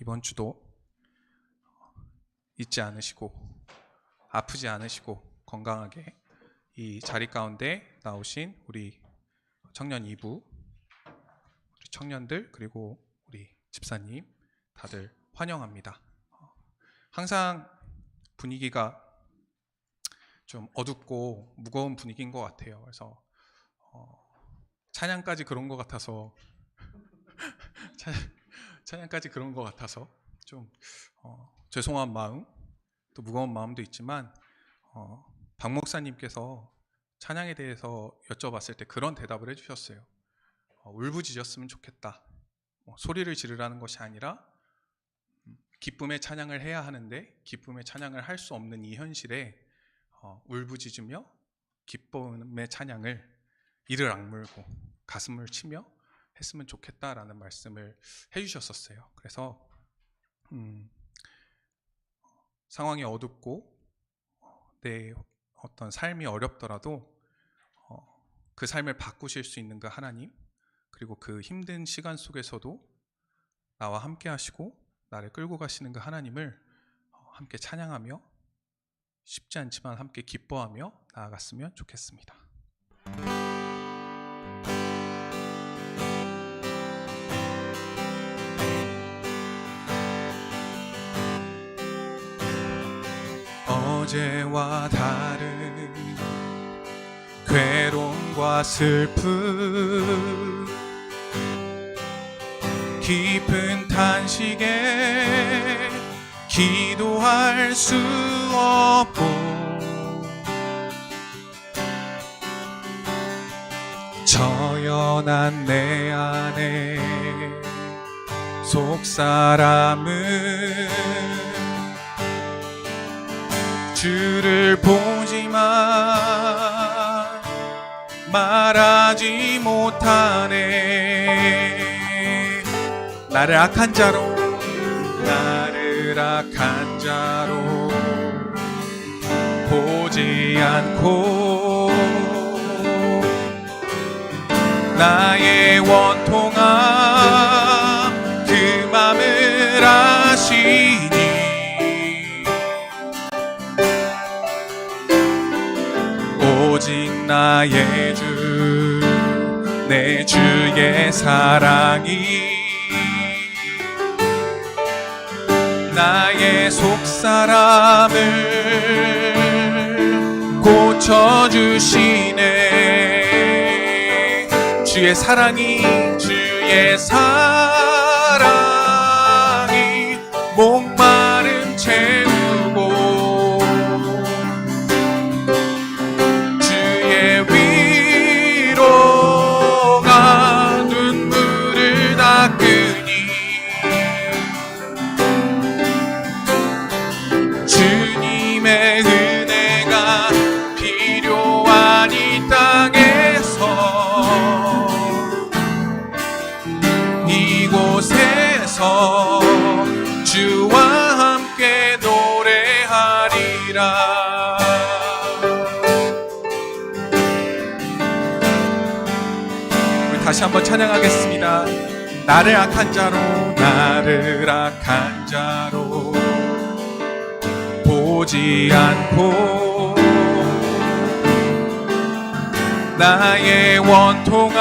이번 주도 잊지 않으시고 아프지 않으시고 건강하게 이 자리 가운데 나오신 우리 청년 2부, 우리 청년들 그리고 우리 집사님 다들 환영합니다. 항상 분위기가 좀 어둡고 무거운 분위기인 것 같아요. 그래서 찬양까지 그런 것 같아서 찬양까지 그런 것 같아서 좀 죄송한 마음, 또 무거운 마음도 있지만 박 목사님께서 찬양에 대해서 여쭤봤을 때 그런 대답을 해주셨어요. 울부짖었으면 좋겠다. 소리를 지르라는 것이 아니라 기쁨의 찬양을 해야 하는데 기쁨의 찬양을 할 수 없는 이 현실에 울부짖으며 기쁨의 찬양을 이를 악물고 가슴을 치며 했으면 좋겠다라는 말씀을 해주셨었어요. 그래서 상황이 어둡고 내 어떤 삶이 어렵더라도 그 삶을 바꾸실 수 있는 그 하나님, 그리고 그 힘든 시간 속에서도 나와 함께 하시고 나를 끌고 가시는 그 하나님을 함께 찬양하며 쉽지 않지만 함께 기뻐하며 나아갔으면 좋겠습니다. 어제와 다른 괴로움과 슬픔, 깊은 탄식에 기도할 수 없고 저연한 내 안에 속사람은 주를 보지만 말하지 못하네. 나를 악한 자로 보지 않고 나의 원통함 그 맘을 아시니 오직 나의 주, 내 주의 사랑이 나의 속사람을 고쳐주시네. 주의 사랑이 목마름 채우고 주의 위로가 눈물을 닦으니 주님의 은혜가 필요한 이 땅에서 이곳에서 주와 함께 노래하리라. 우리 다시 한번 찬양하겠습니다. 나를 악한 자로 보지 않고 나의 원통함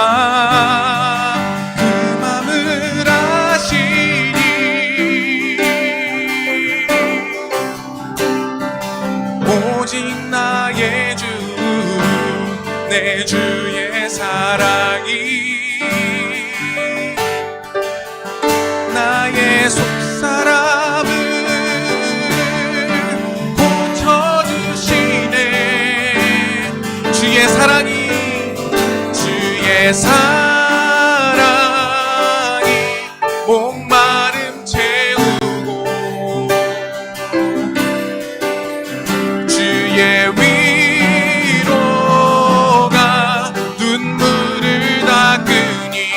그 맘을 아시니 오직 나의 주, 내 주의 사랑이 나의 속사람을 고쳐주시네. 주의 사랑이 목마름 채우고 주의 위로가 눈물을 닦으니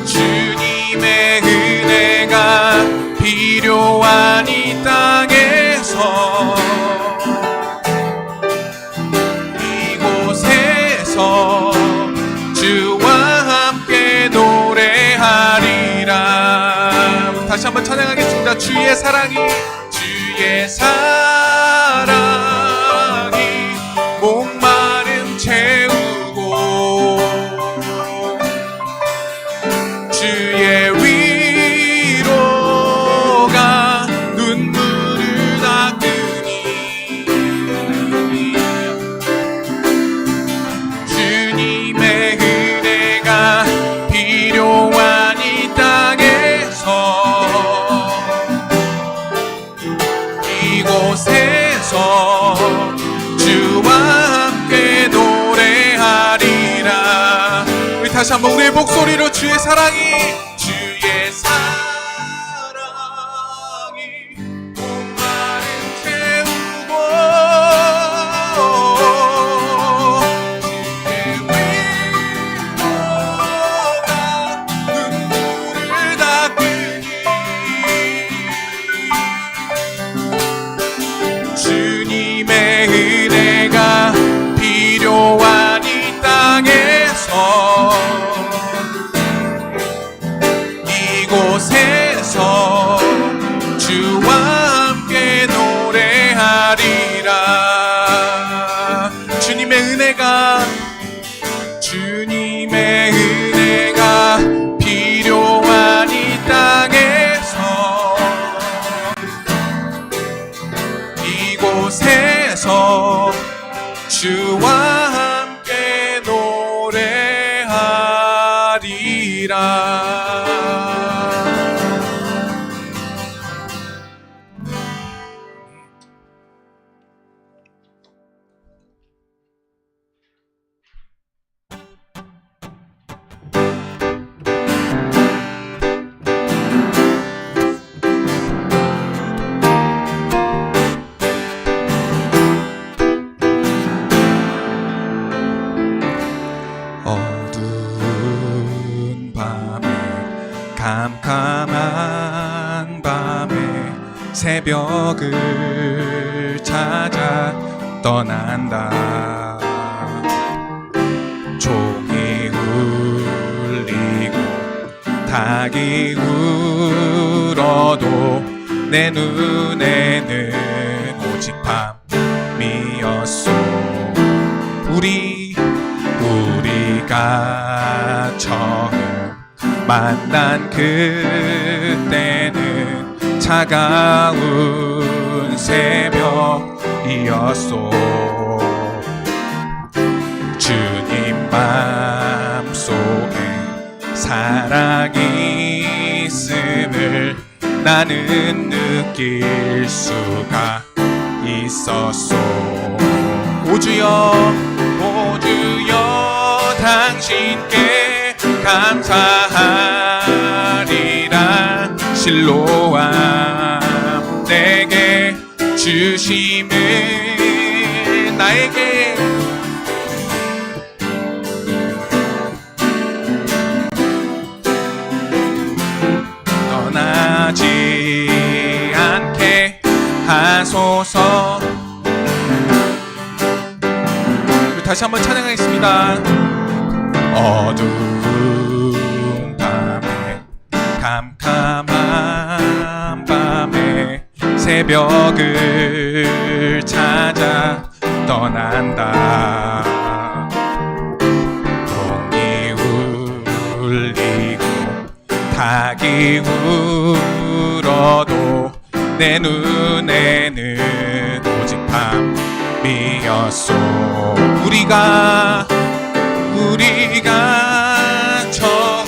주님의 은혜가 필요한 이 땅에서 합니다. 주의 사랑이 목마름 채우고 주의 위로가 눈물을 닦으니 주님의 은혜가 필요한 이 땅에서 이곳에서 주와 함께 노래하리라. 우리 다시 한번 우리의 목소리로 주의 사랑이 목마름 채우고 주의 위로가 눈물을 닦으니 주님의 은혜가 필요한 이 땅에서 이곳에서 주와 함께 노래하리라. 주님의 은혜가 필요한 이 땅에서 이곳에서 주와 함께 노래하리라. 어두운 밤에 캄캄한 밤에 새벽을 찾아 떠난다. 종이 울리고 닭이 울어도 내 눈에는 오직 밤이었소. 우리가 처음 만난 그때는 차가운 새벽이었소. 주님 맘속에 사랑이 있음을 나는 느낄 수가 있었소. 오 주여 당신께 감사하리라. 실로암 내게 주심을 나에게 떠나지 않게 하소서. 다시 한번 찬양하겠습니다. 어두운 밤에 캄캄한 밤에 새벽을 찾아 떠난다. 종이 울리고 닭이 울어도 내 눈에는 오직 밤이었소. 우리가 처음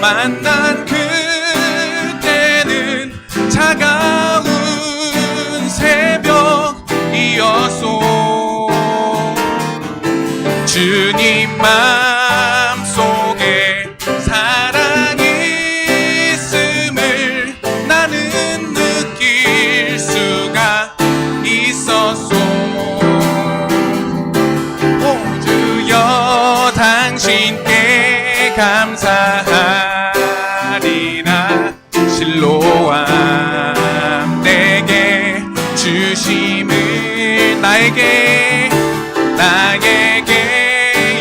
만난 그때는 차가운 새벽이었소. 주님 맘속에 사랑이 있음을 나는 느낄 수가 있었소. 당신께 감사하리라. 실로암 내게 주심을 나에게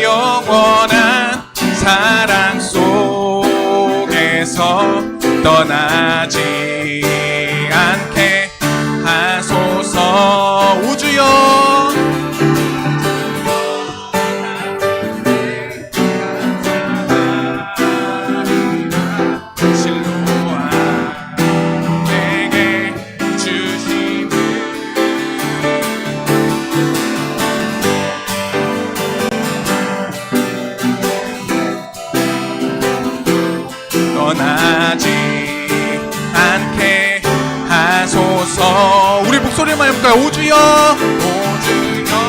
영원한 사랑 속에서 떠나지 한번 해볼까요? 오주여 오주여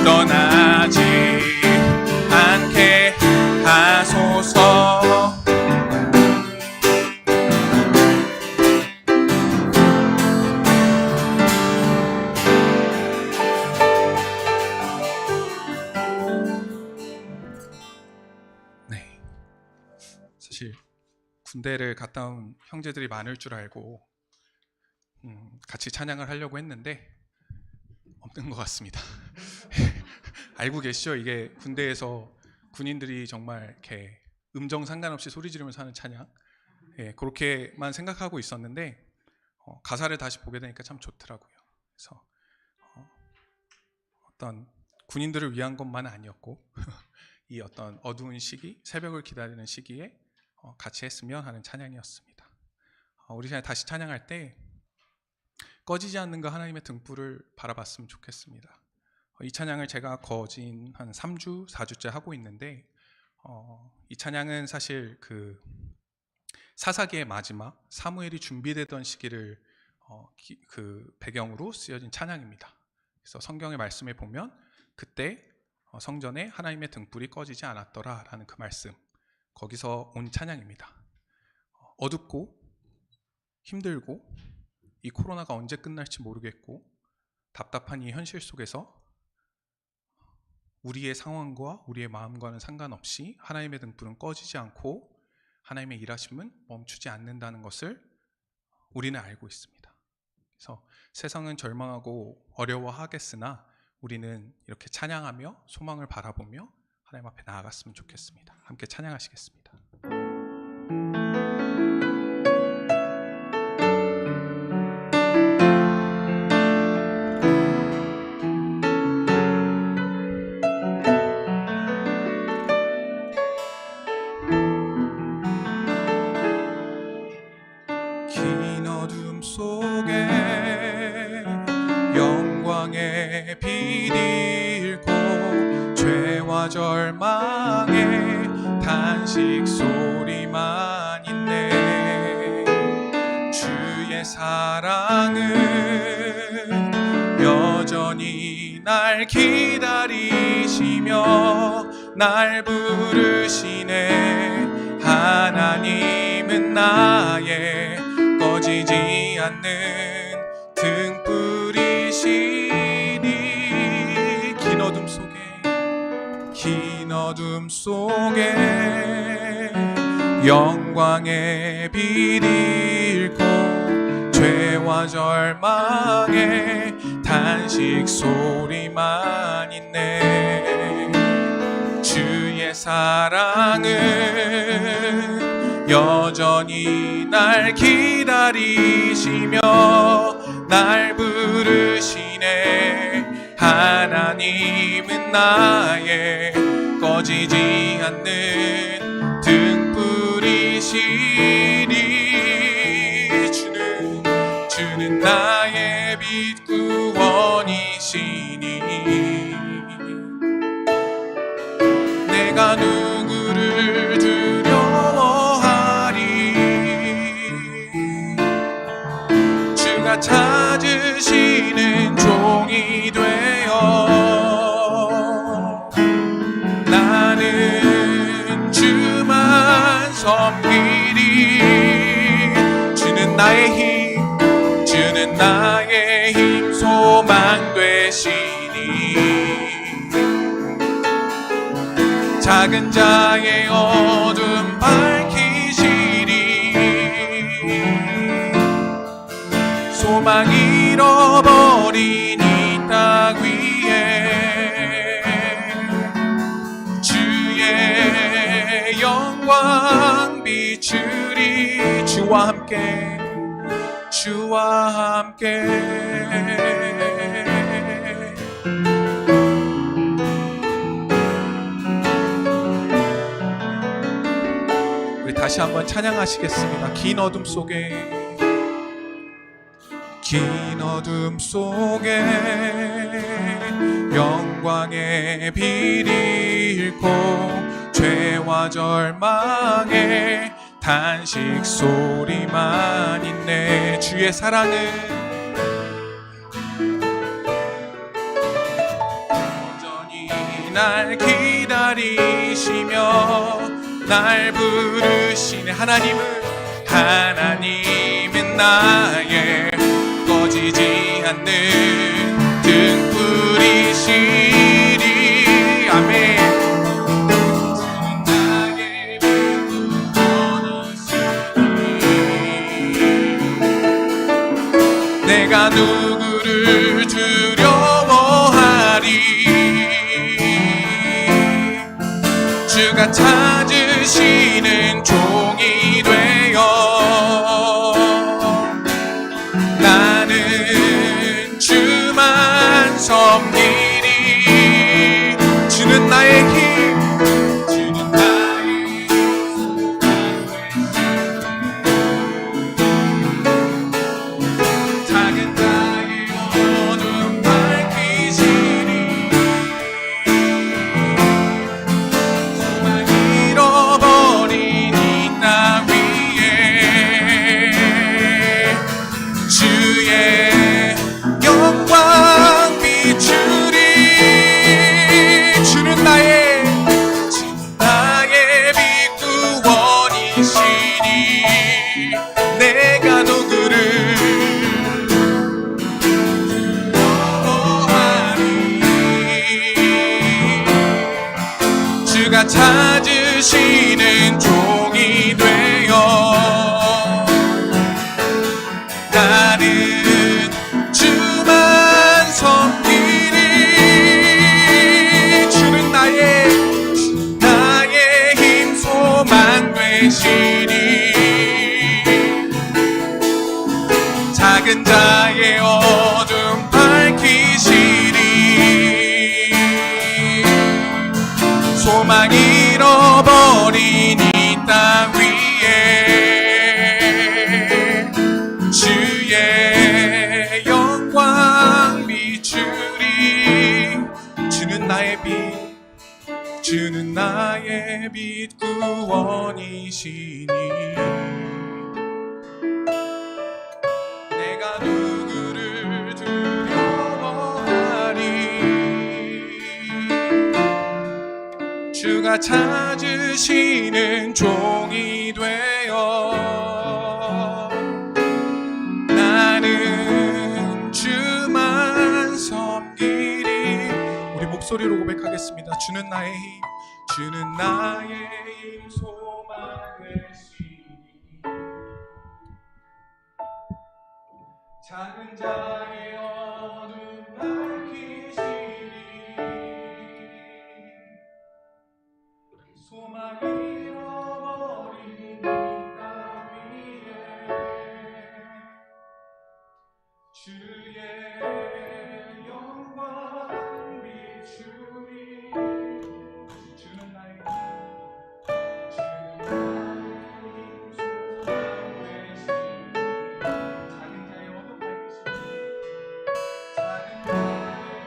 떠나지 않게 하소서. 네, 사실 군대를 갔다 온 형제들이 많을 줄 알고 같이 찬양을 하려고 했는데 없는 것 같습니다. 알고 계시죠? 이게 군대에서 군인들이 정말 이렇게 음정 상관없이 소리 지르면서 하는 찬양, 그렇게만 생각하고 있었는데 가사를 다시 보게 되니까 참 좋더라고요. 그래서 어떤 군인들을 위한 것만 아니었고 이 어떤 어두운 시기, 새벽을 기다리는 시기에 같이 했으면 하는 찬양이었습니다. 우리 시간에 다시 찬양할 때 꺼지지 않는 그 하나님의 등불을 바라봤으면 좋겠습니다. 이 찬양을 제가 거진 한 3주, 4주째 하고 있는데 이 찬양은 사실 그 사사기의 마지막 사무엘이 준비되던 시기를 그 배경으로 쓰여진 찬양입니다. 그래서 성경의 말씀에 보면 그때 성전에 하나님의 등불이 꺼지지 않았더라라는 그 말씀, 거기서 온 찬양입니다. 어둡고 힘들고 이 코로나가 언제 끝날지 모르겠고 답답한 이 현실 속에서 우리의 상황과 우리의 마음과는 상관없이 하나님의 등불은 꺼지지 않고 하나님의 일하심은 멈추지 않는다는 것을 우리는 알고 있습니다. 그래서 세상은 절망하고 어려워하겠으나 우리는 이렇게 찬양하며 소망을 바라보며 하나님 앞에 나아갔으면 좋겠습니다. 함께 찬양하시겠습니다. 긴 어둠 속에 영광의 빛 잃고 죄와 절망의 탄식 소리만 있네. 주의 사랑은 여전히 날 기다리시며 날 부르시네. 하나님은 나의 꺼지지 않는 등불이시니. 긴 어둠 속에 영광의 빛 잃고 죄와 절망의 탄식 소리만 있네. 주의 사랑은 여전히 날 기다리시며 날 부르시네. 하나님은 나의 꺼지지 않는 등불이시니. 주는 나의 빛 구원이시니. 내가 누구를 두려워하리. 주가 찾으시는 종이 되어 나는 주만 섬기리. 주는 나의 힘 소망 되시니. 작은 자의 어둠 밝히시리. 소망 잃어버린 이 땅 위에 주의 영광 비추리. 주 주와 함께 주와 함께 우리 다시 한번 찬양하시겠습니다. 긴 어둠 속에 영광의 빛이 잃고 죄와 절망의 탄식 소리만 있네. 주의 사랑은 여전히 날 기다리시며 날 부르시네. 하나님은 나의 꺼지지 않는 등불이시리. 아멘. 나의 빛을 원하시니 내가 누구를 두려워하리. 주가 찾으시는 종이 되어 나는 주만 섬기리. 주는 나의 힘, 주는 나의 작은 자의 어둠 밝히시리. 소망 잃어버린 이 땅 위에 주의 영광 비추리. 주는 나의 빛 구원이시니 내가 누구를 두려워하리. 주가 찾으시는 종이 되어 나는 주만 섬기리. 주는 나의 힘 소망 되시니 작은 자의 어둠 밝히시리. 소망 잃어버린 이 땅 위에 주의 영광 비추리. 주는 나의 빛 구원이시니 내가 누구를 두려워하리. 주가 찾으시는 종이 되어 나는 주만 섬기리. 우리 목소리로 고백하겠습니다. 주는 나의 힘, 주는 나의 힘 소망 되시니 작은 자의 어둠 밝히시니 소망 잃어버린 이 땅 위에 주의 영광 비추리. 주는 나의 힘, 소망 되시니 작은 자의 어둠 밝히시니 작은 자의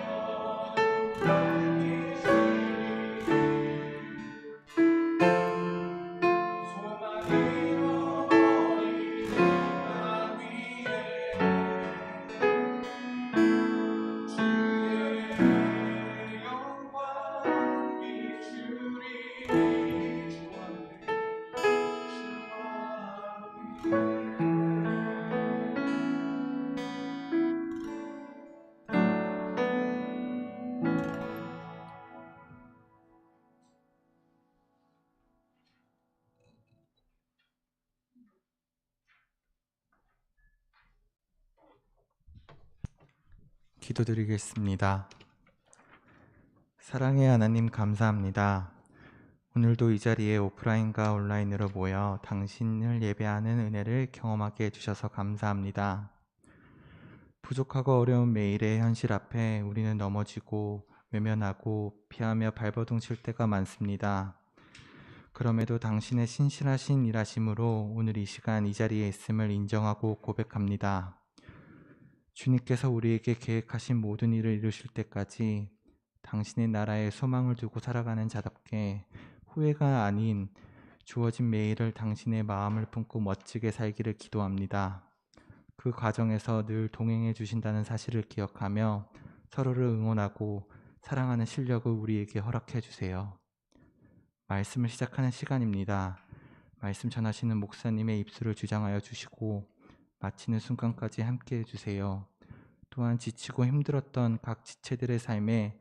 어둠 밝히시니 소망 잃어버린 이 땅 위에 주의 영광 비추리. 기도드리겠습니다. 사랑의 하나님 감사합니다. 오늘도 이 자리에 오프라인과 온라인으로 모여 당신을 예배하는 은혜를 경험하게 해주셔서 감사합니다. 부족하고 어려운 매일의 현실 앞에 우리는 넘어지고 외면하고 피하며 발버둥 칠 때가 많습니다. 그럼에도 당신의 신실하신 일하심으로 오늘 이 시간 이 자리에 있음을 인정하고 고백합니다. 주님께서 우리에게 계획하신 모든 일을 이루실 때까지 당신의 나라에 소망을 두고 살아가는 자답게 후회가 아닌 주어진 매일을 당신의 마음을 품고 멋지게 살기를 기도합니다. 그 과정에서 늘 동행해 주신다는 사실을 기억하며 서로를 응원하고 사랑하는 실력을 우리에게 허락해 주세요. 말씀을 시작하는 시간입니다. 말씀 전하시는 목사님의 입술을 주장하여 주시고 마치는 순간까지 함께 해주세요. 또한 지치고 힘들었던 각 지체들의 삶에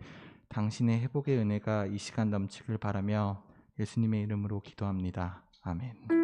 당신의 회복의 은혜가 이 시간 넘치길 바라며 예수님의 이름으로 기도합니다. 아멘.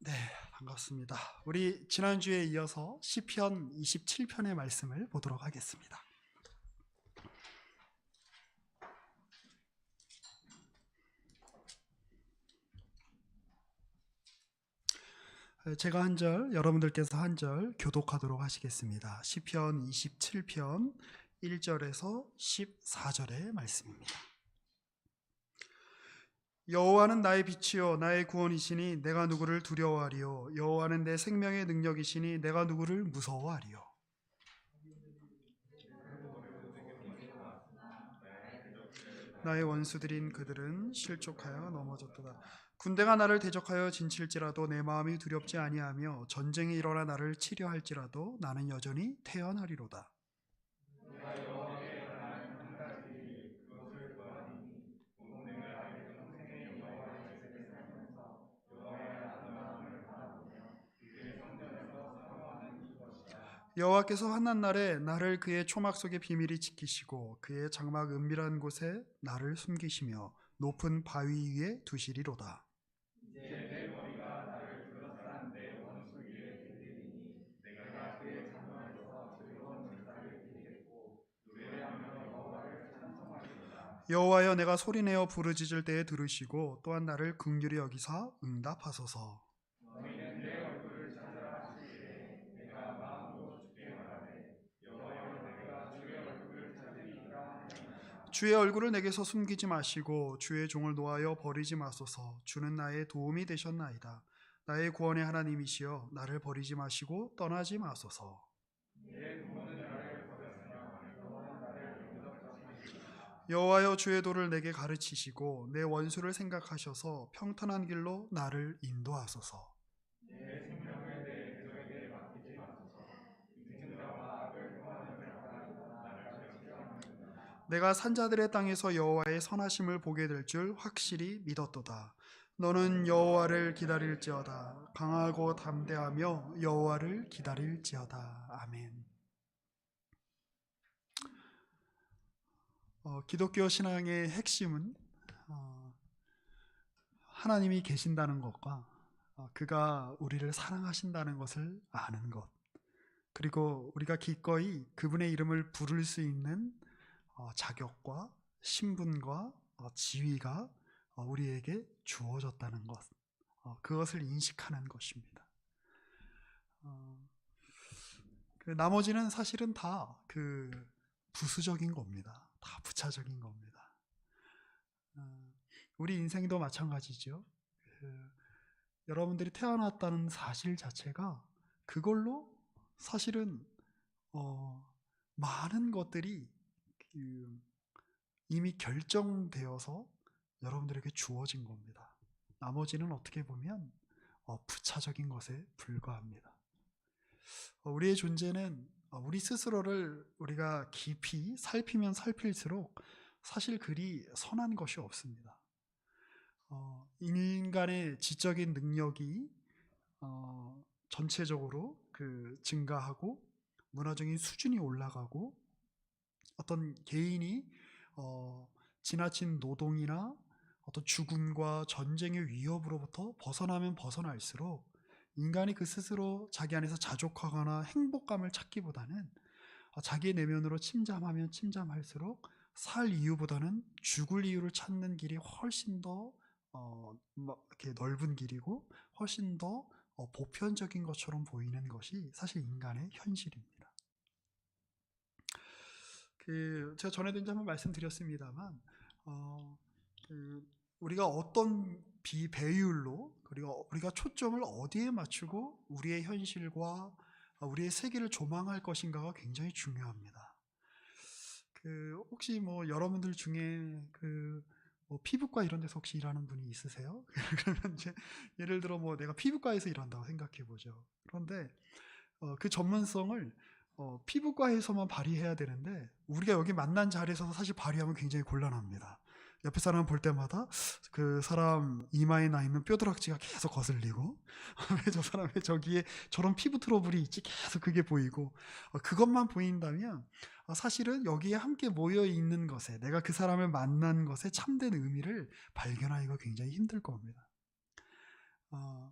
네, 반갑습니다. 우리 지난주에 이어서 시편 27편의 말씀을 보도록 하겠습니다. 제가 한 절, 여러분들께서 한 절 교독하도록 하시겠습니다. 시편 27편 1절에서 14절의 말씀입니다. 여호와는 나의 빛이요 나의 구원이시니 내가 누구를 두려워하리요. 여호와는 내 생명의 능력이시니 내가 누구를 무서워하리요. 나의 원수들인 그들은 실족하여 넘어졌도다. 군대가 나를 대적하여 진칠지라도 내 마음이 두렵지 아니하며 전쟁이 일어나 나를 치려 할지라도 나는 여전히 태어나리로다. 여호와께서 환난 날에 나를 그의 초막 속에 비밀히 지키시고 그의 장막 은밀한 곳에 나를 숨기시며 높은 바위 위에 두시리로다. 여호와여 내가 소리내어 부르짖을 때에 들으시고 또한 나를 긍휼히 여기사 응답하소서. 주의 얼굴을 내게서 숨기지 마시고 주의 종을 노하여 버리지 마소서. 주는 나의 도움이 되셨나이다. 나의 구원의 하나님이시여 나를 버리지 마시고 떠나지 마소서. 여호와여 주의 도를 내게 가르치시고 내 원수를 생각하셔서 평탄한 길로 나를 인도하소서. 내가 산자들의 땅에서 여호와의 선하심을 보게 될 줄 확실히 믿었도다. 너는 여호와를 기다릴지어다. 강하고 담대하며 여호와를 기다릴지어다. 아멘. 기독교 신앙의 핵심은 하나님이 계신다는 것과 그가 우리를 사랑하신다는 것을 아는 것, 그리고 우리가 기꺼이 그분의 이름을 부를 수 있는 자격과 신분과 지위가 우리에게 주어졌다는 것, 그것을 인식하는 것입니다. 그 나머지는 사실은 다 그 부수적인 겁니다. 다 부차적인 겁니다. 우리 인생도 마찬가지죠. 여러분들이 태어났다는 사실 자체가 그걸로 사실은 많은 것들이 이미 결정되어서 여러분들에게 주어진 겁니다. 나머지는 어떻게 보면 부차적인 것에 불과합니다. 우리의 존재는 우리 스스로를 우리가 깊이 살피면 살필수록 사실 그리 선한 것이 없습니다. 인간의 지적인 능력이 전체적으로 증가하고 문화적인 수준이 올라가고 어떤 개인이 지나친 노동이나 어떤 죽음과 전쟁의 위협으로부터 벗어나면 벗어날수록 인간이 그 스스로 자기 안에서 자족하거나 행복감을 찾기보다는 자기의 내면으로 침잠하면 침잠할수록 살 이유보다는 죽을 이유를 찾는 길이 훨씬 더 이렇게 넓은 길이고 훨씬 더 보편적인 것처럼 보이는 것이 사실 인간의 현실입니다. 제가 전에도 이제 한번 말씀드렸습니다만 우리가 어떤 비배율로 그리고 우리가 초점을 어디에 맞추고 우리의 현실과 우리의 세계를 조망할 것인가가 굉장히 중요합니다. 혹시 뭐 여러분들 중에 뭐 피부과 이런 데서 혹시 일하는 분이 있으세요? 그러면 이제 예를 들어 뭐 내가 피부과에서 일한다고 생각해 보죠. 그런데 그 전문성을 피부과에서만 발휘해야 되는데 우리가 여기 만난 자리에서 사실 발휘하면 굉장히 곤란합니다. 옆에 사람 볼 때마다 그 사람 이마에 나 있는 뼈다락지가 계속 거슬리고 왜 저 사람 왜 저기에 저런 피부 트러블이 있지 계속 그게 보이고 그것만 보인다면 사실은 여기에 함께 모여 있는 것에 내가 그 사람을 만난 것에 참된 의미를 발견하기가 굉장히 힘들 겁니다.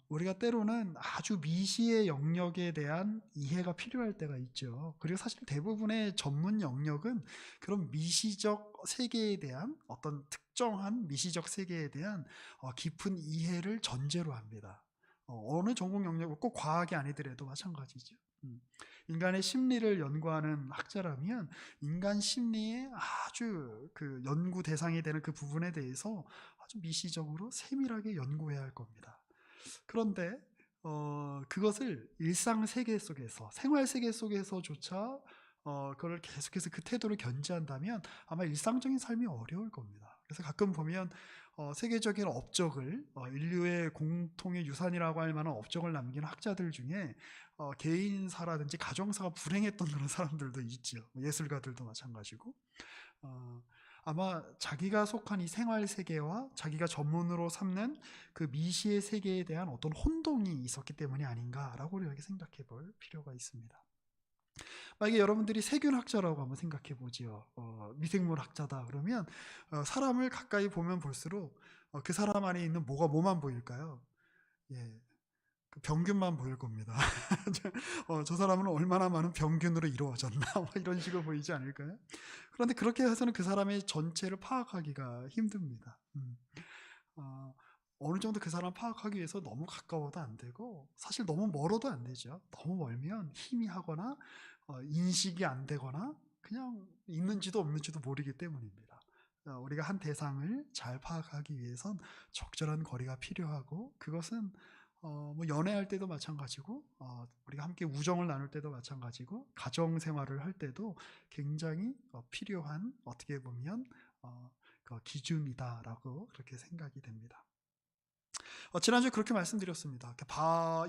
우리가 때로는 아주 미시의 영역에 대한 이해가 필요할 때가 있죠. 그리고 사실 대부분의 전문 영역은 그런 미시적 세계에 대한 어떤 특정한 미시적 세계에 대한 깊은 이해를 전제로 합니다. 어느 전공 영역, 꼭 과학이 아니더라도 마찬가지죠. 인간의 심리를 연구하는 학자라면 인간 심리의 아주 그 연구 대상이 되는 그 부분에 대해서 아주 미시적으로 세밀하게 연구해야 할 겁니다. 그런데 그것을 일상 세계 속에서 생활 세계 속에서조차 그걸 계속해서 그 태도를 견지한다면 아마 일상적인 삶이 어려울 겁니다. 그래서 가끔 보면 세계적인 업적을 인류의 공통의 유산이라고 할 만한 업적을 남긴 학자들 중에 개인사라든지 가정사가 불행했던 그런 사람들도 있죠. 예술가들도 마찬가지고. 아마 자기가 속한 이 생활 세계와 자기가 전문으로 삼는 그 미시의 세계에 대한 어떤 혼동이 있었기 때문이 아닌가라고 이렇게 생각해 볼 필요가 있습니다. 만약에 여러분들이 세균학자라고 한번 생각해 보지요. 미생물 학자다 그러면 사람을 가까이 보면 볼수록 그 사람 안에 있는 뭐만 보일까요? 예, 그 병균만 보일 겁니다. 저 사람은 얼마나 많은 병균으로 이루어졌나 이런 식으로 보이지 않을까요? 그런데 그렇게 해서는 그 사람의 전체를 파악하기가 힘듭니다. 어느 정도 그 사람 파악하기 위해서 너무 가까워도 안 되고 사실 너무 멀어도 안 되죠. 너무 멀면 희미하거나 인식이 안 되거나 그냥 있는지도 없는지도 모르기 때문입니다. 우리가 한 대상을 잘 파악하기 위해선 적절한 거리가 필요하고 그것은 뭐 연애할 때도 마찬가지고 우리가 함께 우정을 나눌 때도 마찬가지고 가정 생활을 할 때도 굉장히 필요한 어떻게 보면 그 기준이다라고 그렇게 생각이 됩니다. 지난주에 그렇게 말씀드렸습니다.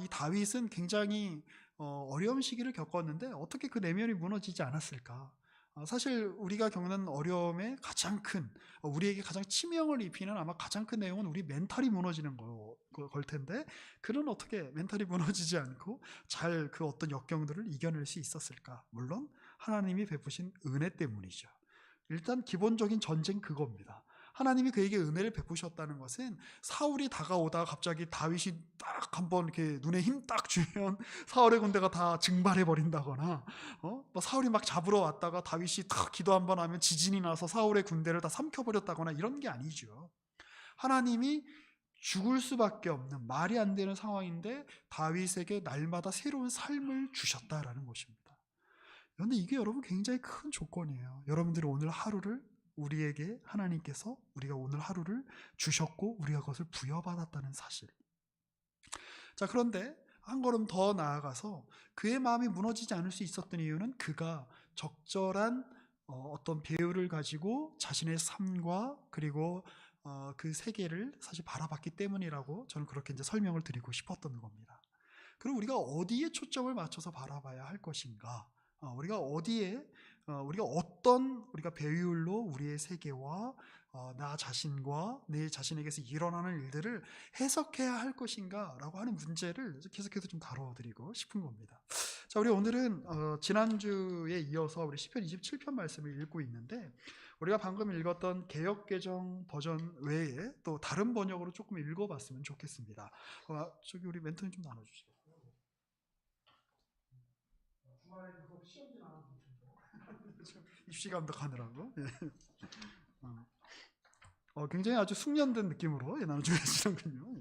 이 다윗은 굉장히 어려운 시기를 겪었는데 어떻게 그 내면이 무너지지 않았을까? 사실 우리가 겪는 어려움의 가장 큰 우리에게 가장 치명을 입히는 아마 가장 큰 내용은 우리 멘탈이 무너지는 걸 텐데 그는 어떻게 멘탈이 무너지지 않고 잘 그 어떤 역경들을 이겨낼 수 있었을까? 물론 하나님이 베푸신 은혜 때문이죠. 일단 기본적인 전쟁 그겁니다. 하나님이 그에게 은혜를 베푸셨다는 것은 사울이 다가오다가 갑자기 다윗이 딱 한번 이렇게 눈에 힘 딱 주면 사울의 군대가 다 증발해 버린다거나 뭐 사울이 막 잡으러 왔다가 다윗이 딱 기도 한번 하면 지진이 나서 사울의 군대를 다 삼켜버렸다거나 이런 게 아니죠. 하나님이 죽을 수밖에 없는 말이 안 되는 상황인데 다윗에게 날마다 새로운 삶을 주셨다라는 것입니다. 그런데 이게 여러분 굉장히 큰 조건이에요. 여러분들이 오늘 하루를 우리에게 하나님께서 우리가 오늘 하루를 주셨고 우리가 그것을 부여받았다는 사실. 자, 그런데 한 걸음 더 나아가서 그의 마음이 무너지지 않을 수 있었던 이유는 그가 적절한 어떤 배우를 가지고 자신의 삶과 그리고 그 세계를 사실 바라봤기 때문이라고 저는 그렇게 이제 설명을 드리고 싶었던 겁니다. 그럼 우리가 어디에 초점을 맞춰서 바라봐야 할 것인가? 우리가 어디에 우리가 어떤 우리가 배율로 우리의 세계와 나 자신과 내 자신에게서 일어나는 일들을 해석해야 할 것인가라고 하는 문제를 계속해서 좀 다뤄드리고 싶은 겁니다. 자, 우리 오늘은 지난주에 이어서 우리 시편 27편 말씀을 읽고 있는데 우리가 방금 읽었던 개역개정 버전 외에 또 다른 번역으로 조금 읽어봤으면 좋겠습니다. 저기 우리 멘토님 좀 나눠주세요. 주말에 그거 시험지 나눠 입시 감독하느라고. 예. 굉장히 아주 숙련된 느낌으로 나눠주고 계시는군요.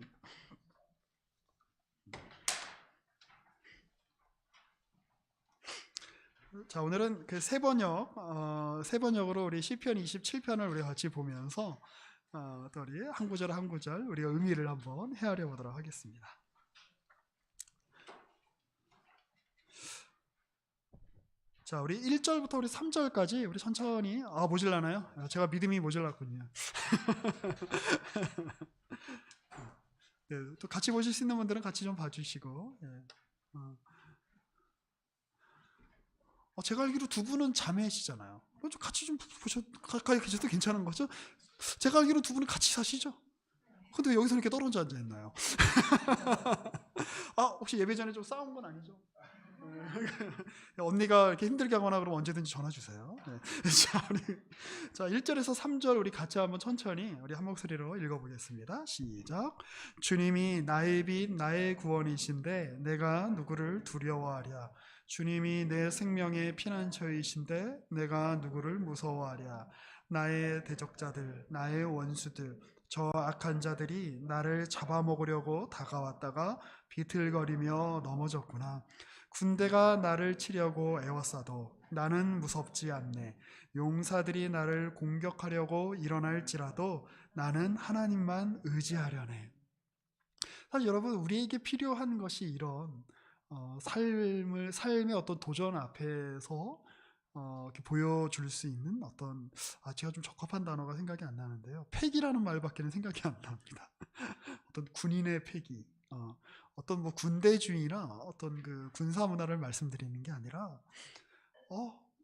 자, 오늘은 그 세 번역으로 우리 시편 27편을 우리 같이 보면서 또 우리 한 구절 한 구절 우리가 의미를 한번 헤아려 보도록 하겠습니다. 자, 우리 1절부터 우리 3절까지 우리 천천히 모질라나요? 제가 믿음이 모질랐군요. 네, 또 같이 보실 수 있는 분들은 같이 좀 봐주시고. 예. 제가 알기로 두 분은 자매시잖아요. 좀 같이 좀 가까이 계셔도 괜찮은 거죠? 제가 알기로 두 분은 같이 사시죠? 근데 왜 여기서 이렇게 떨어져 앉아 있나요? 혹시 예배 전에 좀 싸운 건 아니죠? 언니가 이렇게 힘들게 하거나 그러면 언제든지 전화 주세요. 네. 자, 1절에서 3절 우리 같이 한번 천천히 우리 한 목소리로 읽어보겠습니다. 시작. 주님이 나의 빛 나의 구원이신데 내가 누구를 두려워하랴. 주님이 내 생명의 피난처이신데 내가 누구를 무서워하랴. 나의 대적자들 나의 원수들 저 악한 자들이 나를 잡아먹으려고 다가왔다가 비틀거리며 넘어졌구나. 군대가 나를 치려고 애워싸도 나는 무섭지 않네. 용사들이 나를 공격하려고 일어날지라도 나는 하나님만 의지하려네. 사실 여러분, 우리에게 필요한 것이 이런 삶의 어떤 도전 앞에서 이렇게 보여줄 수 있는 어떤 제가 좀 적합한 단어가 생각이 안 나는데요. 패기라는 말밖에는 생각이 안 납니다. 어떤 군인의 패기, 어떤 뭐 군대주의나 어떤 그 군사 문화를 말씀드리는 게 아니라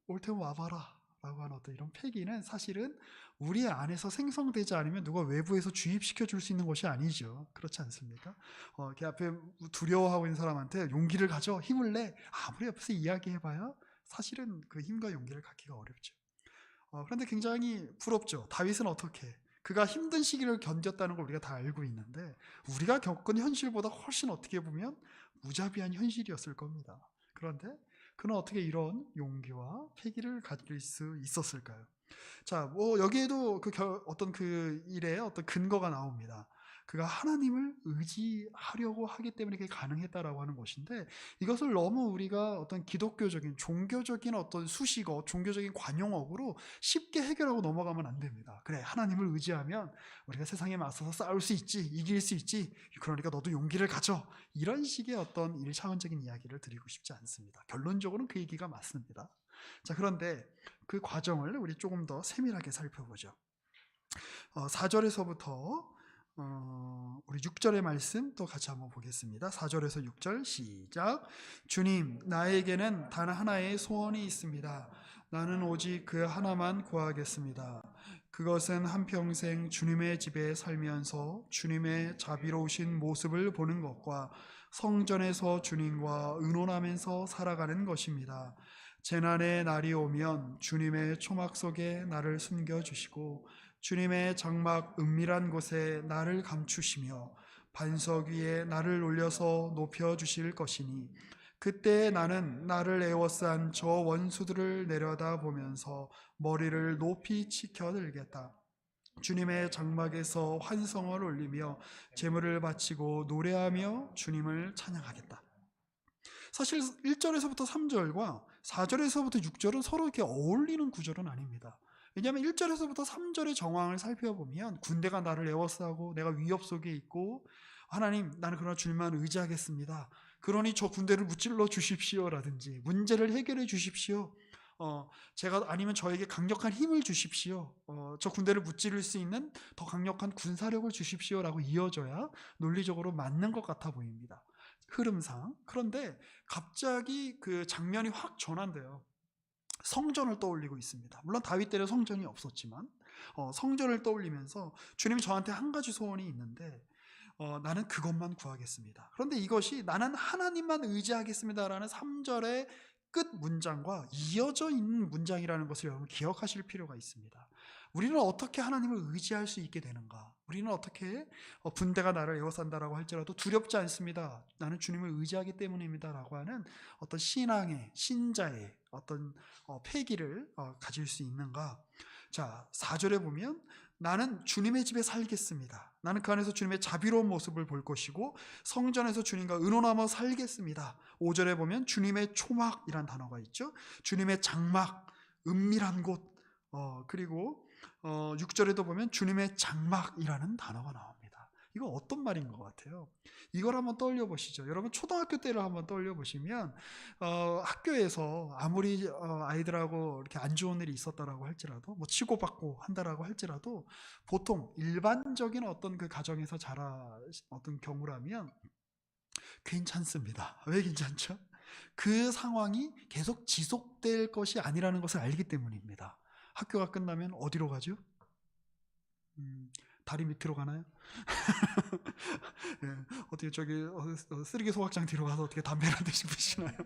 올 테면 와봐라 라고 하는 어떤 이런 패기는 사실은 우리 안에서 생성되지 않으면 누가 외부에서 주입시켜 줄 수 있는 것이 아니죠. 그렇지 않습니까? 이렇게 앞에 두려워하고 있는 사람한테 용기를 가져, 힘을 내, 아무리 옆에서 이야기해봐야 사실은 그 힘과 용기를 갖기가 어렵죠. 그런데 굉장히 부럽죠. 다윗은 어떻게? 그가 힘든 시기를 견뎠다는 걸 우리가 다 알고 있는데 우리가 겪은 현실보다 훨씬 어떻게 보면 무자비한 현실이었을 겁니다. 그런데 그는 어떻게 이런 용기와 패기를 가질 수 있었을까요? 자, 여기에도 어떤 그 일에 어떤 근거가 나옵니다. 그가 하나님을 의지하려고 하기 때문에 그게 가능했다라고 하는 것인데 이것을 너무 우리가 어떤 기독교적인 종교적인 어떤 수식어, 종교적인 관용어로 쉽게 해결하고 넘어가면 안 됩니다. 그래, 하나님을 의지하면 우리가 세상에 맞서서 싸울 수 있지, 이길 수 있지, 그러니까 너도 용기를 가져, 이런 식의 어떤 일차원적인 이야기를 드리고 싶지 않습니다. 결론적으로는 그 얘기가 맞습니다. 자, 그런데 그 과정을 우리 조금 더 세밀하게 살펴보죠. 4절에서부터 우리 6절의 말씀 또 같이 한번 보겠습니다. 4절에서 6절 시작. 주님, 나에게는 단 하나의 소원이 있습니다. 나는 오직 그 하나만 구하겠습니다. 그것은 한평생 주님의 집에 살면서 주님의 자비로우신 모습을 보는 것과 성전에서 주님과 의논하면서 살아가는 것입니다. 재난의 날이 오면 주님의 초막 속에 나를 숨겨주시고 주님의 장막 은밀한 곳에 나를 감추시며 반석 위에 나를 올려서 높여주실 것이니 그때 나는 나를 애워싼 저 원수들을 내려다보면서 머리를 높이 치켜들겠다. 주님의 장막에서 환성을 올리며 제물을 바치고 노래하며 주님을 찬양하겠다. 사실 1절에서부터 3절과 4절에서부터 6절은 서로 이렇게 어울리는 구절은 아닙니다. 왜냐하면 1절에서부터 3절의 정황을 살펴보면 군대가 나를 에워싸고 내가 위협 속에 있고 하나님, 나는 그러나 주님만 의지하겠습니다. 그러니 저 군대를 무찔러 주십시오라든지 문제를 해결해 주십시오. 제가 아니면 저에게 강력한 힘을 주십시오. 저 군대를 무찌를 수 있는 더 강력한 군사력을 주십시오라고 이어져야 논리적으로 맞는 것 같아 보입니다. 흐름상. 그런데 갑자기 그 장면이 확 전환돼요. 성전을 떠올리고 있습니다. 물론 다윗 때는 성전이 없었지만 성전을 떠올리면서 주님이 저한테 한 가지 소원이 있는데 나는 그것만 구하겠습니다. 그런데 이것이 나는 하나님만 의지하겠습니다라는 3절의 끝 문장과 이어져 있는 문장이라는 것을 여러분 기억하실 필요가 있습니다. 우리는 어떻게 하나님을 의지할 수 있게 되는가? 우리는 어떻게 군대가 나를 에워싼다라고 할지라도 두렵지 않습니다. 나는 주님을 의지하기 때문입니다. 라고 하는 어떤 신앙의, 신자의 어떤 패기를 가질 수 있는가? 자, 4절에 보면 나는 주님의 집에 살겠습니다. 나는 그 안에서 주님의 자비로운 모습을 볼 것이고 성전에서 주님과 의논하며 살겠습니다. 5절에 보면 주님의 초막이란 단어가 있죠. 주님의 장막, 은밀한 곳. 그리고 6절에도 보면 주님의 장막이라는 단어가 나옵니다. 이거 어떤 말인 것 같아요? 이걸 한번 떠올려 보시죠. 여러분 초등학교 때를 한번 떠올려 보시면 학교에서 아무리 아이들하고 이렇게 안 좋은 일이 있었다라고 할지라도 뭐 치고받고 한다라고 할지라도 보통 일반적인 어떤 그 가정에서 자란 어떤 경우라면 괜찮습니다. 왜 괜찮죠? 그 상황이 계속 지속될 것이 아니라는 것을 알기 때문입니다. 학교가 끝나면 어디로 가죠? 다리 밑으로 가나요? 예, 어떻게 저기 쓰레기 소각장 뒤로 가서 어떻게 담배 한 대씩 피시나요?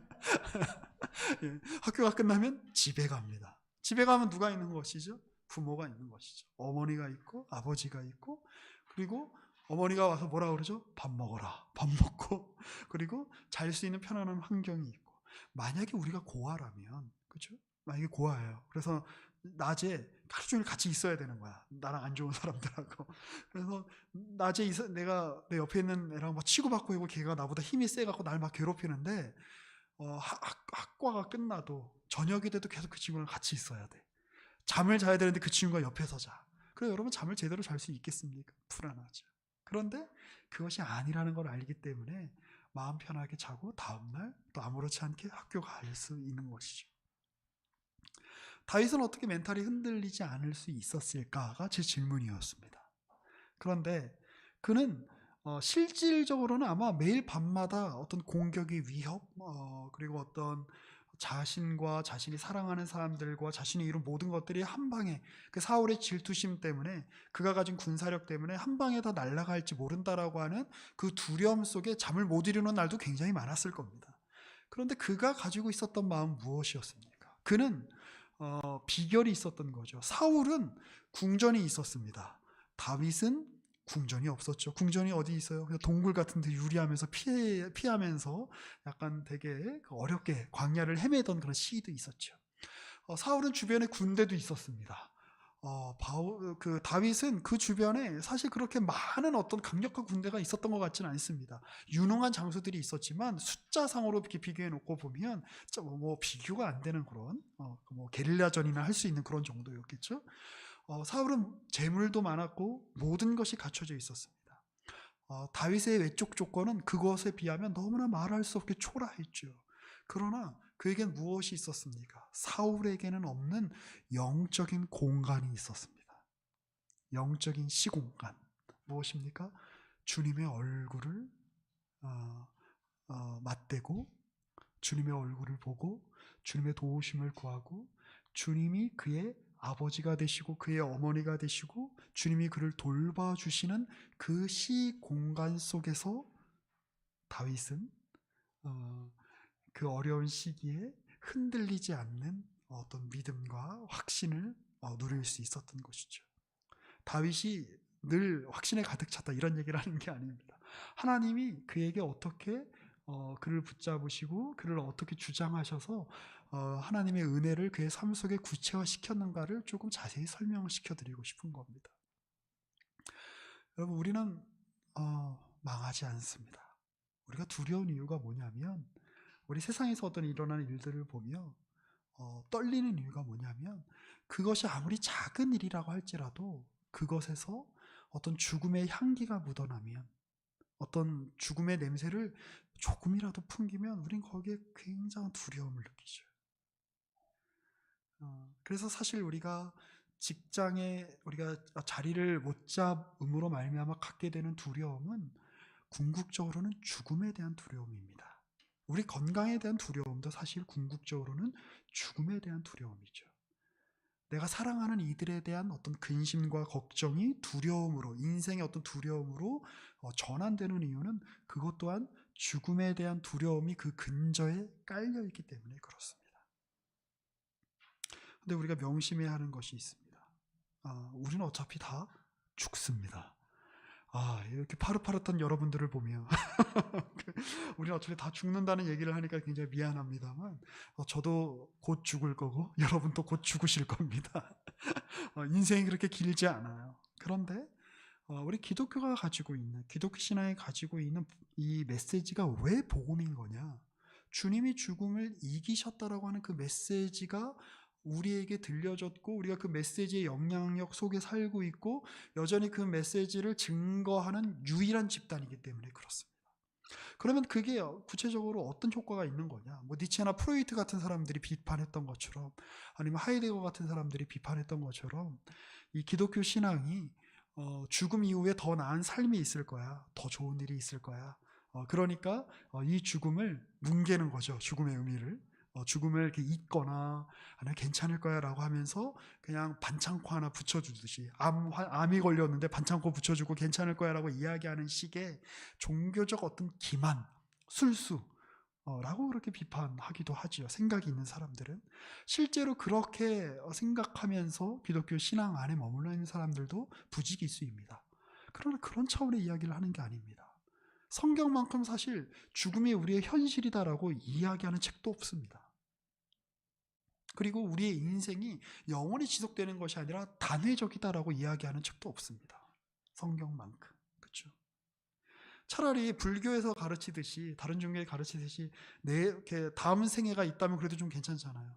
예, 학교가 끝나면 집에 갑니다. 집에 가면 누가 있는 것이죠? 부모가 있는 것이죠. 어머니가 있고 아버지가 있고 그리고 어머니가 와서 뭐라 그러죠? 밥 먹어라. 밥 먹고 그리고 잘 수 있는 편안한 환경이 있고 만약에 우리가 고아라면 그렇죠? 만약에 고아예요. 그래서 낮에 하루 종일 같이 있어야 되는 거야. 나랑 안 좋은 사람들하고. 그래서 낮에 내가 내 옆에 있는 애랑 막 치고받고 있고 걔가 나보다 힘이 세갖고 날 막 괴롭히는데 학과가 끝나도 저녁이 돼도 계속 그 친구랑 같이 있어야 돼. 잠을 자야 되는데 그 친구가 옆에서 자. 그래서 여러분 잠을 제대로 잘 수 있겠습니까? 불안하죠. 그런데 그것이 아니라는 걸 알기 때문에 마음 편하게 자고 다음날 또 아무렇지 않게 학교 갈 수 있는 것이죠. 다윗은 어떻게 멘탈이 흔들리지 않을 수 있었을까가 제 질문이었습니다. 그런데 그는 실질적으로는 아마 매일 밤마다 어떤 공격의 위협 그리고 어떤 자신과 자신이 사랑하는 사람들과 자신이 이룬 모든 것들이 한 방에 그 사울의 질투심 때문에 그가 가진 군사력 때문에 한 방에 다 날아갈지 모른다라고 하는 그 두려움 속에 잠을 못 이루는 날도 굉장히 많았을 겁니다. 그런데 그가 가지고 있었던 마음 무엇이었습니까? 그는 비결이 있었던 거죠. 사울은 궁전이 있었습니다. 다윗은 궁전이 없었죠. 궁전이 어디 있어요? 그냥 동굴 같은 데 유리하면서 피하면서 약간 되게 어렵게 광야를 헤매던 그런 시기도 있었죠. 사울은 주변에 군대도 있었습니다. 다윗은 그 주변에 사실 그렇게 많은 어떤 강력한 군대가 있었던 것 같지는 않습니다. 유능한 장수들이 있었지만 숫자상으로 이렇게 비교해 놓고 보면 뭐 비교가 안 되는 그런 뭐 게릴라전이나 할 수 있는 그런 정도였겠죠. 사울은 재물도 많았고 모든 것이 갖춰져 있었습니다. 다윗의 외적 조건은 그것에 비하면 너무나 말할 수 없게 초라했죠. 그러나 그에겐 무엇이 있었습니까? 사울에게는 없는 영적인 공간이 있었습니다. 영적인 시공간. 무엇입니까? 주님의 얼굴을 맞대고 주님의 얼굴을 보고 주님의 도우심을 구하고 주님이 그의 아버지가 되시고 그의 어머니가 되시고 주님이 그를 돌봐주시는 그 시공간 속에서 다윗은 그 어려운 시기에 흔들리지 않는 어떤 믿음과 확신을 누릴 수 있었던 것이죠. 다윗이 늘 확신에 가득 찼다 이런 얘기를 하는 게 아닙니다. 하나님이 그에게 어떻게 그를 붙잡으시고 그를 어떻게 주장하셔서 하나님의 은혜를 그의 삶 속에 구체화시켰는가를 조금 자세히 설명시켜 드리고 싶은 겁니다. 여러분 우리는 망하지 않습니다. 우리가 두려운 이유가 뭐냐면 우리 세상에서 어떤 일어나는 일들을 보며 떨리는 이유가 뭐냐면 그것이 아무리 작은 일이라고 할지라도 그것에서 어떤 죽음의 향기가 묻어나면 어떤 죽음의 냄새를 조금이라도 풍기면 우린 거기에 굉장한 두려움을 느끼죠. 그래서 사실 우리가 직장에 우리가 자리를 못 잡음으로 말미암아 갖게 되는 두려움은 궁극적으로는 죽음에 대한 두려움입니다. 우리 건강에 대한 두려움도 사실 궁극적으로는 죽음에 대한 두려움이죠. 내가 사랑하는 이들에 대한 어떤 근심과 걱정이 두려움으로, 인생의 어떤 두려움으로 전환되는 이유는 그것 또한 죽음에 대한 두려움이 그 근저에 깔려 있기 때문에 그렇습니다. 근데 우리가 명심해야 하는 것이 있습니다. 우리는 어차피 다 죽습니다. 이렇게 파릇파릇한 여러분들을 보면 우리는 어차피 다 죽는다는 얘기를 하니까 굉장히 미안합니다만 저도 곧 죽을 거고 여러분도 곧 죽으실 겁니다. 인생이 그렇게 길지 않아요. 그런데 우리 기독교가 가지고 있는, 기독교 신앙이 가지고 있는 이 메시지가 왜 복음인 거냐? 주님이 죽음을 이기셨다라고 하는 그 메시지가 우리에게 들려졌고 우리가 그 메시지의 영향력 속에 살고 있고 여전히 그 메시지를 증거하는 유일한 집단이기 때문에 그렇습니다. 그러면 그게 구체적으로 어떤 효과가 있는 거냐? 뭐 니체나 프로이트 같은 사람들이 비판했던 것처럼, 아니면 하이데거 같은 사람들이 비판했던 것처럼, 이 기독교 신앙이 죽음 이후에 더 나은 삶이 있을 거야, 더 좋은 일이 있을 거야. 그러니까 이 죽음을 뭉개는 거죠. 죽음의 의미를. 죽음을 이렇게 잊거나 아니면 괜찮을 거야 라고 하면서 그냥 반창고 하나 붙여주듯이, 암이 걸렸는데 반창고 붙여주고 괜찮을 거야 라고 이야기하는 식의 종교적 어떤 기만, 술수 라고 그렇게 비판하기도 하지요. 생각이 있는 사람들은. 실제로 그렇게 생각하면서 기독교 신앙 안에 머물러 있는 사람들도 부지기수입니다. 그러나 그런 차원의 이야기를 하는 게 아닙니다. 성경만큼 사실 죽음이 우리의 현실이다라고 이야기하는 책도 없습니다. 그리고 우리의 인생이 영원히 지속되는 것이 아니라 단회적이다라고 이야기하는 책도 없습니다. 성경만큼. 그렇죠? 차라리 불교에서 가르치듯이, 다른 종교에 가르치듯이 이렇게 다음 생애가 있다면 그래도 좀 괜찮잖아요.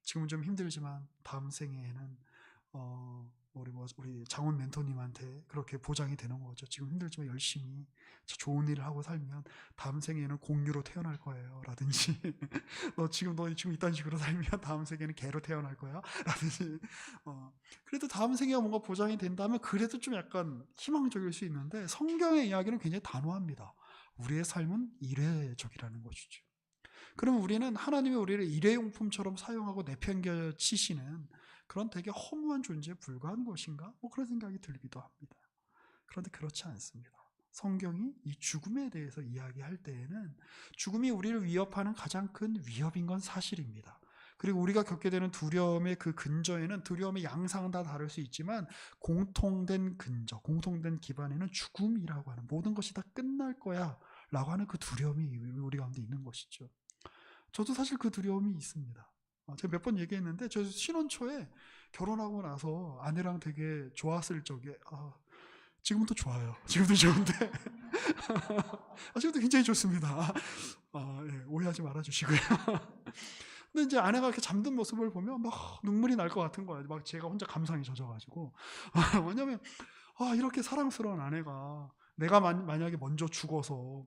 지금은 좀 힘들지만 다음 생애에는 우리 장원 멘토님한테 그렇게 보장이 되는 거죠. 지금 힘들지만 열심히 좋은 일을 하고 살면 다음 생에는 공유로 태어날 거예요. 라든지 너 지금 이딴 식으로 살면 다음 생에는 개로 태어날 거야. 라든지 그래도 다음 생애가 뭔가 보장이 된다면 그래도 좀 약간 희망적일 수 있는데 성경의 이야기는 굉장히 단호합니다. 우리의 삶은 일회적이라는 것이죠. 그러면 우리는 하나님이 우리를 일회용품처럼 사용하고 내팽겨 치시는 그런 되게 허무한 존재에 불과한 것인가? 그런 생각이 들기도 합니다. 그런데 그렇지 않습니다. 성경이 이 죽음에 대해서 이야기할 때에는 죽음이 우리를 위협하는 가장 큰 위협인 건 사실입니다. 그리고 우리가 겪게 되는 두려움의 그 근저에는 두려움의 양상은 다 다를 수 있지만 공통된 근저, 공통된 기반에는 죽음이라고 하는, 모든 것이 다 끝날 거야 라고 하는 그 두려움이 우리 가운데 있는 것이죠. 저도 사실 그 두려움이 있습니다. 제가 몇 번 얘기했는데 저 신혼 초에 결혼하고 나서 아내랑 되게 좋았을 적에 지금도 좋아요. 지금도 좋은데 지금도 굉장히 좋습니다. 예, 오해하지 말아주시고요. 근데 이제 아내가 이렇게 잠든 모습을 보면 막 눈물이 날 것 같은 거예요. 막 제가 혼자 감상에 젖어가지고 왜냐면 이렇게 사랑스러운 아내가 내가 만약에 먼저 죽어서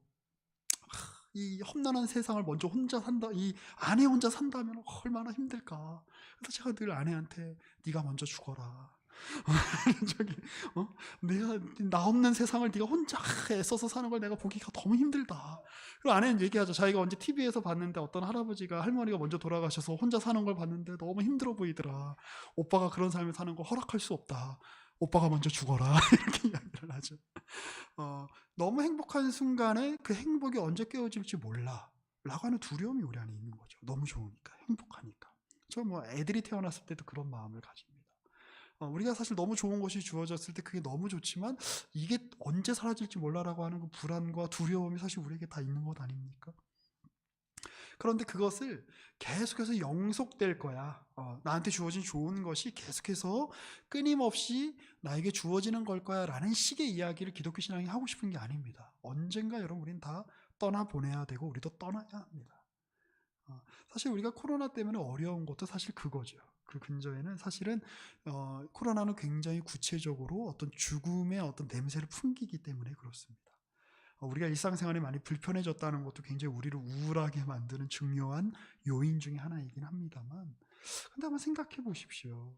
이 험난한 세상을 먼저 혼자 산다, 이 아내 혼자 산다면 얼마나 힘들까. 그래서 제가 늘 아내한테 네가 먼저 죽어라. 내가 나 없는 세상을 네가 혼자 애써서 사는 걸 내가 보기가 너무 힘들다. 그리고 아내는 얘기하죠. 자기가 언제 TV에서 봤는데 어떤 할아버지가, 할머니가 먼저 돌아가셔서 혼자 사는 걸 봤는데 너무 힘들어 보이더라. 오빠가 그런 삶을 사는 거 허락할 수 없다. 오빠가 먼저 죽어라. 이렇게 이야기를 하죠. 너무 행복한 순간에 그 행복이 언제 깨어질지 몰라 라고 하는 두려움이 우리 안에 있는 거죠. 너무 좋으니까, 행복하니까. 저 애들이 태어났을 때도 그런 마음을 가집니다. 우리가 사실 너무 좋은 것이 주어졌을 때 그게 너무 좋지만 이게 언제 사라질지 몰라라고 하는 그 불안과 두려움이 사실 우리에게 다 있는 것 아닙니까? 그런데 그것을 계속해서 영속될 거야. 나한테 주어진 좋은 것이 계속해서 끊임없이 나에게 주어지는 걸 거야 라는 식의 이야기를 기독교 신앙이 하고 싶은 게 아닙니다. 언젠가 여러분 우리는 다 떠나보내야 되고 우리도 떠나야 합니다. 사실 우리가 코로나 때문에 어려운 것도 사실 그거죠. 그 근저에는 사실은 코로나는 굉장히 구체적으로 어떤 죽음의 어떤 냄새를 풍기기 때문에 그렇습니다. 우리가 일상생활이 많이 불편해졌다는 것도 굉장히 우리를 우울하게 만드는 중요한 요인 중에 하나이긴 합니다만, 근데 한번 생각해 보십시오.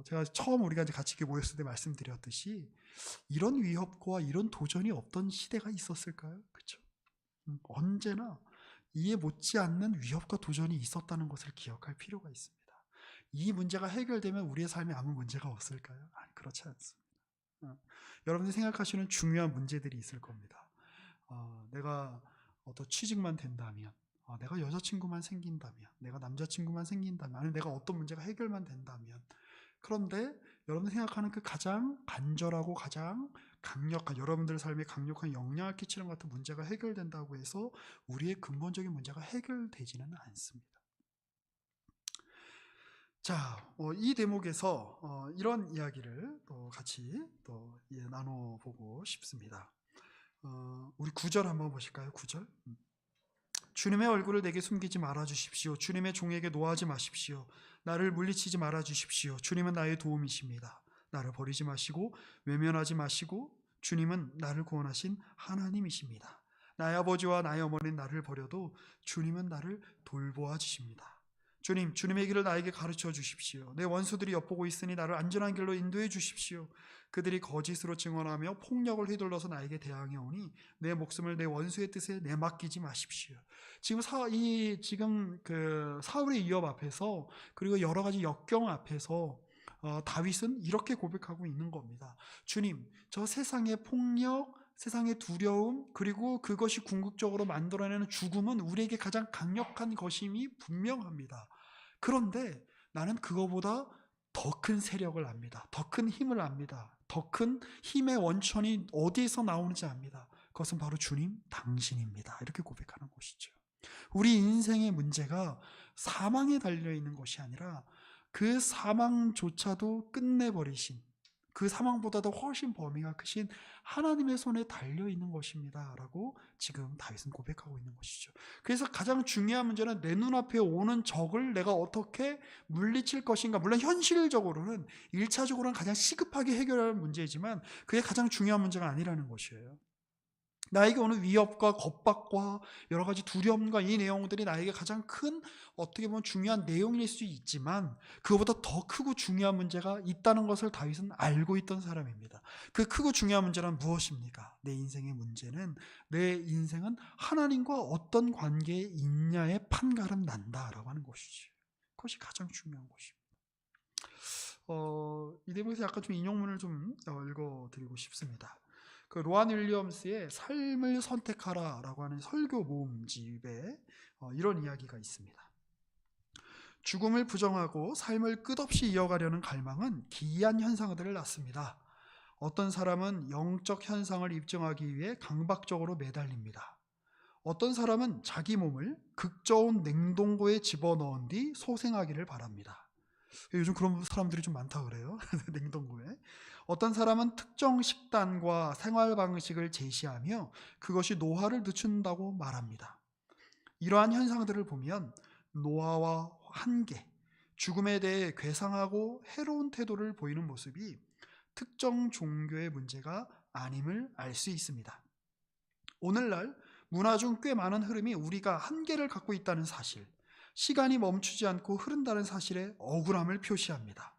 제가 처음 우리가 이제 같이 이렇게 모였을 때 말씀드렸듯이 이런 위협과 이런 도전이 없던 시대가 있었을까요? 그렇죠? 언제나 이에 못지않는 위협과 도전이 있었다는 것을 기억할 필요가 있습니다. 이 문제가 해결되면 우리의 삶에 아무 문제가 없을까요? 아니, 그렇지 않습니다. 여러분들이 생각하시는 중요한 문제들이 있을 겁니다. 내가 어떤 취직만 된다면, 내가 여자친구만 생긴다면, 내가 남자친구만 생긴다면, 아니면 내가 어떤 문제가 해결만 된다면, 그런데 여러분들 생각하는 그 가장 간절하고 가장 강력한, 여러분들 삶에 강력한 영향을 끼치는 것 같은 문제가 해결된다고 해서 우리의 근본적인 문제가 해결되지는 않습니다. 자, 이 대목에서 이런 이야기를 또 같이 또 나눠보고 싶습니다. 우리 9절 한번 보실까요? 9절. 주님의 얼굴을 내게 숨기지 말아 주십시오. 주님의 종에게 노하지 마십시오. 나를 물리치지 말아 주십시오. 주님은 나의 도움이십니다. 나를 버리지 마시고 외면하지 마시고 주님은 나를 구원하신 하나님이십니다. 나의 아버지와 나의 어머니는 나를 버려도 주님은 나를 돌보아 주십니다. 주님, 주님의 길을 나에게 가르쳐 주십시오. 내 원수들이 엿보고 있으니 나를 안전한 길로 인도해 주십시오. 그들이 거짓으로 증언하며 폭력을 휘둘러서 나에게 대항해 오니 내 목숨을 내 원수의 뜻에 내맡기지 마십시오. 지금 그 사울의 위협 앞에서, 그리고 여러 가지 역경 앞에서 다윗은 이렇게 고백하고 있는 겁니다. 주님, 저 세상의 폭력, 세상의 두려움, 그리고 그것이 궁극적으로 만들어내는 죽음은 우리에게 가장 강력한 것임이 분명합니다. 그런데 나는 그거보다 더 큰 세력을 압니다. 더 큰 힘을 압니다. 더 큰 힘의 원천이 어디에서 나오는지 압니다. 그것은 바로 주님, 당신입니다. 이렇게 고백하는 것이죠. 우리 인생의 문제가 사망에 달려있는 것이 아니라 그 사망조차도 끝내버리신, 그 사망보다도 훨씬 범위가 크신 하나님의 손에 달려있는 것입니다 라고 지금 다윗은 고백하고 있는 것이죠. 그래서 가장 중요한 문제는 내 눈앞에 오는 적을 내가 어떻게 물리칠 것인가. 물론 현실적으로는 1차적으로는 가장 시급하게 해결할 문제이지만 그게 가장 중요한 문제가 아니라는 것이에요. 나에게 오는 위협과 겁박과 여러 가지 두려움과 이 내용들이 나에게 가장 큰, 어떻게 보면 중요한 내용일 수 있지만 그것보다 더 크고 중요한 문제가 있다는 것을 다윗은 알고 있던 사람입니다. 그 크고 중요한 문제는 무엇입니까? 내 인생의 문제는, 내 인생은 하나님과 어떤 관계에 있냐에 판가름 난다라고 하는 것이지. 그것이 가장 중요한 것입니다. 이 대목에서 약간 좀 인용문을 좀 읽어드리고 싶습니다. 그 로안 윌리엄스의 삶을 선택하라라고 하는 설교 모음집에 이런 이야기가 있습니다. 죽음을 부정하고 삶을 끝없이 이어가려는 갈망은 기이한 현상들을 낳습니다. 어떤 사람은 영적 현상을 입증하기 위해 강박적으로 매달립니다. 어떤 사람은 자기 몸을 극저온 냉동고에 집어넣은 뒤 소생하기를 바랍니다. 요즘 그런 사람들이 좀 많다 그래요. 냉동고에. 어떤 사람은 특정 식단과 생활 방식을 제시하며 그것이 노화를 늦춘다고 말합니다. 이러한 현상들을 보면 노화와 한계, 죽음에 대해 괴상하고 해로운 태도를 보이는 모습이 특정 종교의 문제가 아님을 알 수 있습니다. 오늘날 문화 중 꽤 많은 흐름이 우리가 한계를 갖고 있다는 사실, 시간이 멈추지 않고 흐른다는 사실에 억울함을 표시합니다.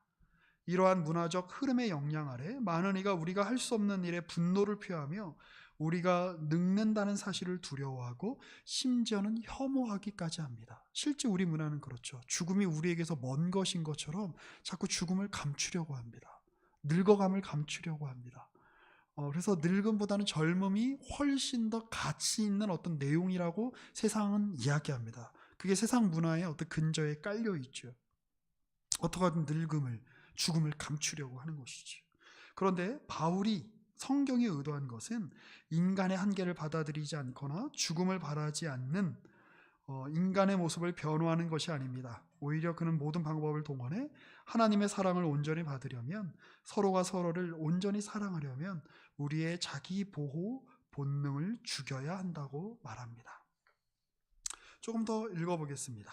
이러한 문화적 흐름의 영향 아래 많은 이가 우리가 할 수 없는 일에 분노를 표하며 우리가 늙는다는 사실을 두려워하고 심지어는 혐오하기까지 합니다. 실제 우리 문화는 그렇죠. 죽음이 우리에게서 먼 것인 것처럼 자꾸 죽음을 감추려고 합니다. 늙어감을 감추려고 합니다. 그래서 늙음보다는 젊음이 훨씬 더 가치 있는 어떤 내용이라고 세상은 이야기합니다. 그게 세상 문화의 어떤 근저에 깔려 있죠. 어떻게든 늙음을, 죽음을 감추려고 하는 것이죠. 그런데 바울이, 성경이 의도한 것은 인간의 한계를 받아들이지 않거나 죽음을 바라지 않는 인간의 모습을 변호하는 것이 아닙니다. 오히려 그는 모든 방법을 동원해 하나님의 사랑을 온전히 받으려면, 서로가 서로를 온전히 사랑하려면 우리의 자기 보호 본능을 죽여야 한다고 말합니다. 조금 더 읽어보겠습니다.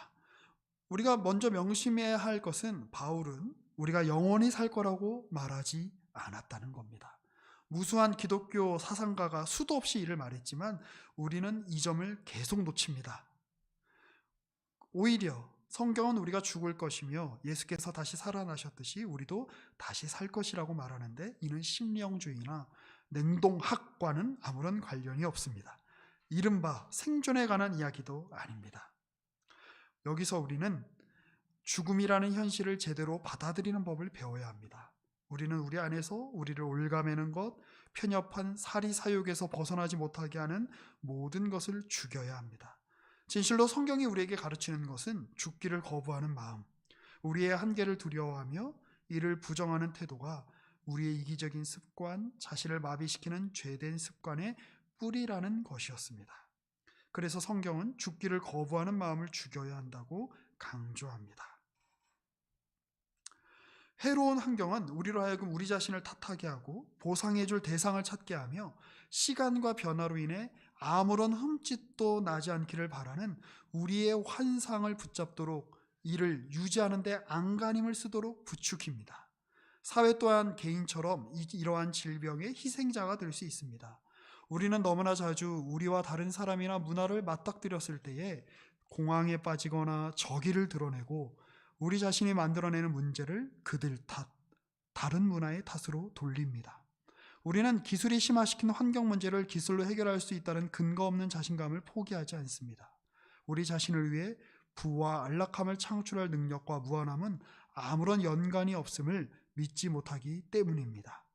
우리가 먼저 명심해야 할 것은 바울은 우리가 영원히 살 거라고 말하지 않았다는 겁니다. 무수한 기독교 사상가가 수도 없이 이를 말했지만 우리는 이 점을 계속 놓칩니다. 오히려 성경은 우리가 죽을 것이며 예수께서 다시 살아나셨듯이 우리도 다시 살 것이라고 말하는데 이는 심령주의나 냉동학과는 아무런 관련이 없습니다. 이른바 생존에 관한 이야기도 아닙니다. 여기서 우리는 죽음이라는 현실을 제대로 받아들이는 법을 배워야 합니다. 우리는 우리 안에서 우리를 올가매는 것, 편협한 사리사욕에서 벗어나지 못하게 하는 모든 것을 죽여야 합니다. 진실로 성경이 우리에게 가르치는 것은 죽기를 거부하는 마음, 우리의 한계를 두려워하며 이를 부정하는 태도가 우리의 이기적인 습관, 자신을 마비시키는 죄된 습관의 뿌리라는 것이었습니다. 그래서 성경은 죽기를 거부하는 마음을 죽여야 한다고 강조합니다. 해로운 환경은 우리로 하여금 우리 자신을 탓하게 하고 보상해줄 대상을 찾게 하며 시간과 변화로 인해 아무런 흠집도 나지 않기를 바라는 우리의 환상을 붙잡도록 이를 유지하는 데 안간힘을 쓰도록 부추깁니다. 사회 또한 개인처럼 이러한 질병의 희생자가 될 수 있습니다. 우리는 너무나 자주 우리와 다른 사람이나 문화를 맞닥뜨렸을 때에 공황에 빠지거나 적의를 드러내고 우리 자신이 만들어내는 문제를 그들 탓, 다른 문화의 탓으로 돌립니다. 우리는 기술이 심화시킨 환경 문제를 기술로 해결할 수 있다는 근거 없는 자신감을 포기하지 않습니다. 우리 자신을 위해 부와 안락함을 창출할 능력과 무한함은 아무런 연관이 없음을 믿지 못하기 때문입니다.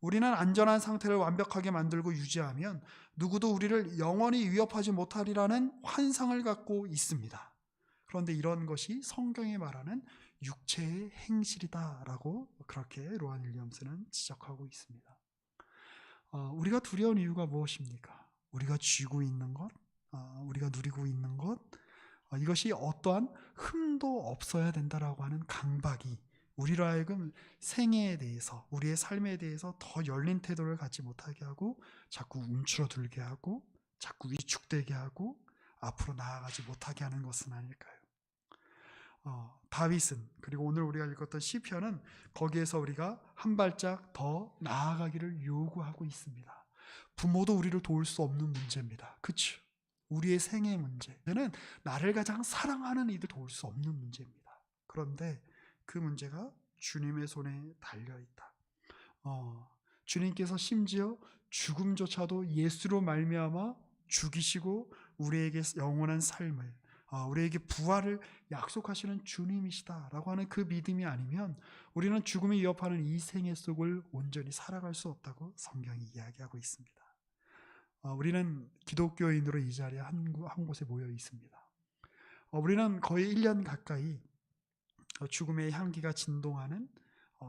우리는 안전한 상태를 완벽하게 만들고 유지하면 누구도 우리를 영원히 위협하지 못하리라는 환상을 갖고 있습니다. 그런데 이런 것이 성경이 말하는 육체의 행실이다라고 그렇게 로안 윌리엄스는 지적하고 있습니다. 우리가 두려운 이유가 무엇입니까? 우리가 쥐고 있는 것, 우리가 누리고 있는 것, 이것이 어떠한 흠도 없어야 된다라고 하는 강박이 우리로 하여금 생애에 대해서, 우리의 삶에 대해서 더 열린 태도를 갖지 못하게 하고 자꾸 움츠러들게 하고 자꾸 위축되게 하고 앞으로 나아가지 못하게 하는 것은 아닐까요? 다윗은, 그리고 오늘 우리가 읽었던 시편은 거기에서 우리가 한 발짝 더 나아가기를 요구하고 있습니다. 부모도 우리를 도울 수 없는 문제입니다. 그렇죠? 우리의 생애 문제는 나를 가장 사랑하는 이들 도울 수 없는 문제입니다. 그런데 그 문제가 주님의 손에 달려있다. 주님께서 심지어 죽음조차도 예수로 말미암아 죽이시고 우리에게 영원한 삶을, 우리에게 부활을 약속하시는 주님이시다라고 하는 그 믿음이 아니면 우리는 죽음이 위협하는 이 생애 속을 온전히 살아갈 수 없다고 성경이 이야기하고 있습니다. 우리는 기독교인으로 이 자리에 한 곳에 모여 있습니다. 우리는 거의 1년 가까이 죽음의 향기가 진동하는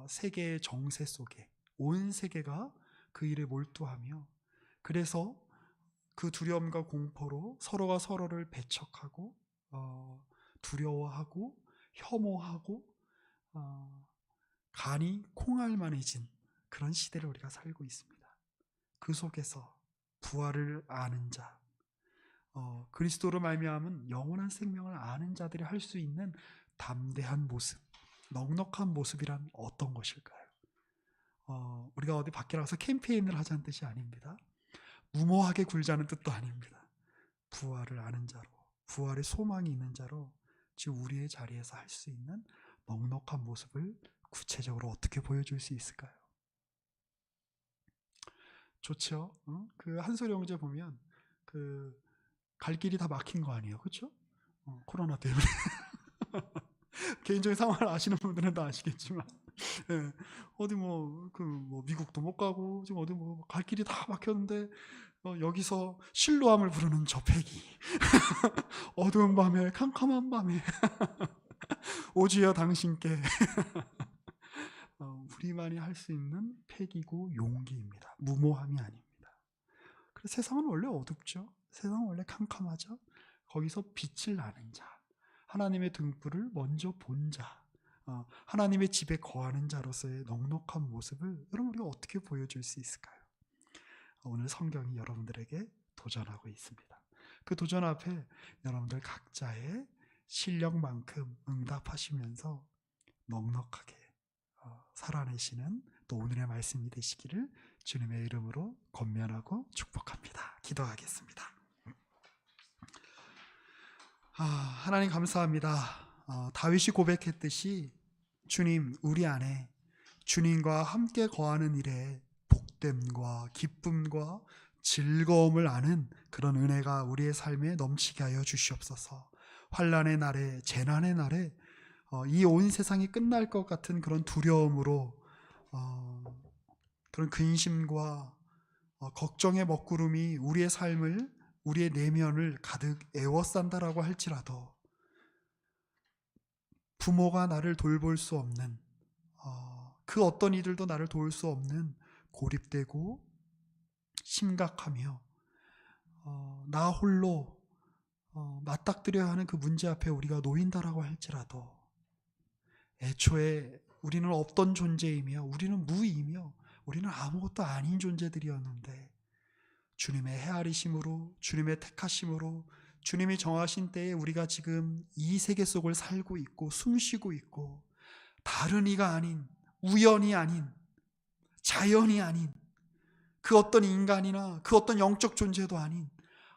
세계의 정세 속에 온 세계가 그 일에 몰두하며, 그래서 그 두려움과 공포로 서로가 서로를 배척하고 두려워하고 혐오하고 간이 콩알만해진 그런 시대를 우리가 살고 있습니다. 그 속에서 부활을 아는 자, 그리스도로 말미암은 영원한 생명을 아는 자들이 할 수 있는 담대한 모습, 넉넉한 모습이란 어떤 것일까요? 우리가 어디 밖에 나가서 캠페인을 하자는 뜻이 아닙니다. 무모하게 굴자는 뜻도 아닙니다. 부활을 아는 자로, 부활의 소망이 있는 자로 지금 우리의 자리에서 할 수 있는 넉넉한 모습을 구체적으로 어떻게 보여줄 수 있을까요? 좋죠. 그 한솔이 형제 보면 그 갈 길이 다 막힌 거 아니에요, 그렇죠? 코로나 때문에. 개인적인 상황을 아시는 분들은 다 아시겠지만, 예, 어디 미국도 못 가고 지금 어디 갈 길이 다 막혔는데 여기서 실로암을 부르는 저 패기, 어두운 밤에 캄캄한 밤에 오주여 당신께 우리만이 할 수 있는 패기고 용기입니다. 무모함이 아닙니다. 그래서 세상은 원래 어둡죠. 세상은 원래 캄캄하죠. 거기서 빛을 나는 자, 하나님의 등불을 먼저 본 자, 하나님의 집에 거하는 자로서의 넉넉한 모습을 여러분 우리가 어떻게 보여줄 수 있을까요? 오늘 성경이 여러분들에게 도전하고 있습니다. 그 도전 앞에 여러분들 각자의 실력만큼 응답하시면서 넉넉하게 살아내시는 또 오늘의 말씀이 되시기를 주님의 이름으로 권면하고 축복합니다. 기도하겠습니다. 하나님 감사합니다. 다윗이 고백했듯이 주님, 우리 안에 주님과 함께 거하는 일에 복됨과 기쁨과 즐거움을 아는 그런 은혜가 우리의 삶에 넘치게 하여 주시옵소서. 환난의 날에, 재난의 날에 이 온 세상이 끝날 것 같은 그런 두려움으로 그런 근심과 걱정의 먹구름이 우리의 삶을, 우리의 내면을 가득 에워싼다라고 할지라도 부모가 나를 돌볼 수 없는, 그 어떤 이들도 나를 도울 수 없는 고립되고 심각하며 나 홀로 맞닥뜨려야 하는 그 문제 앞에 우리가 놓인다라고 할지라도 애초에 우리는 없던 존재이며 우리는 무의이며 우리는 아무것도 아닌 존재들이었는데 주님의 헤아리심으로, 주님의 택하심으로, 주님이 정하신 때에 우리가 지금 이 세계 속을 살고 있고 숨쉬고 있고, 다른 이가 아닌, 우연이 아닌, 자연이 아닌, 그 어떤 인간이나 그 어떤 영적 존재도 아닌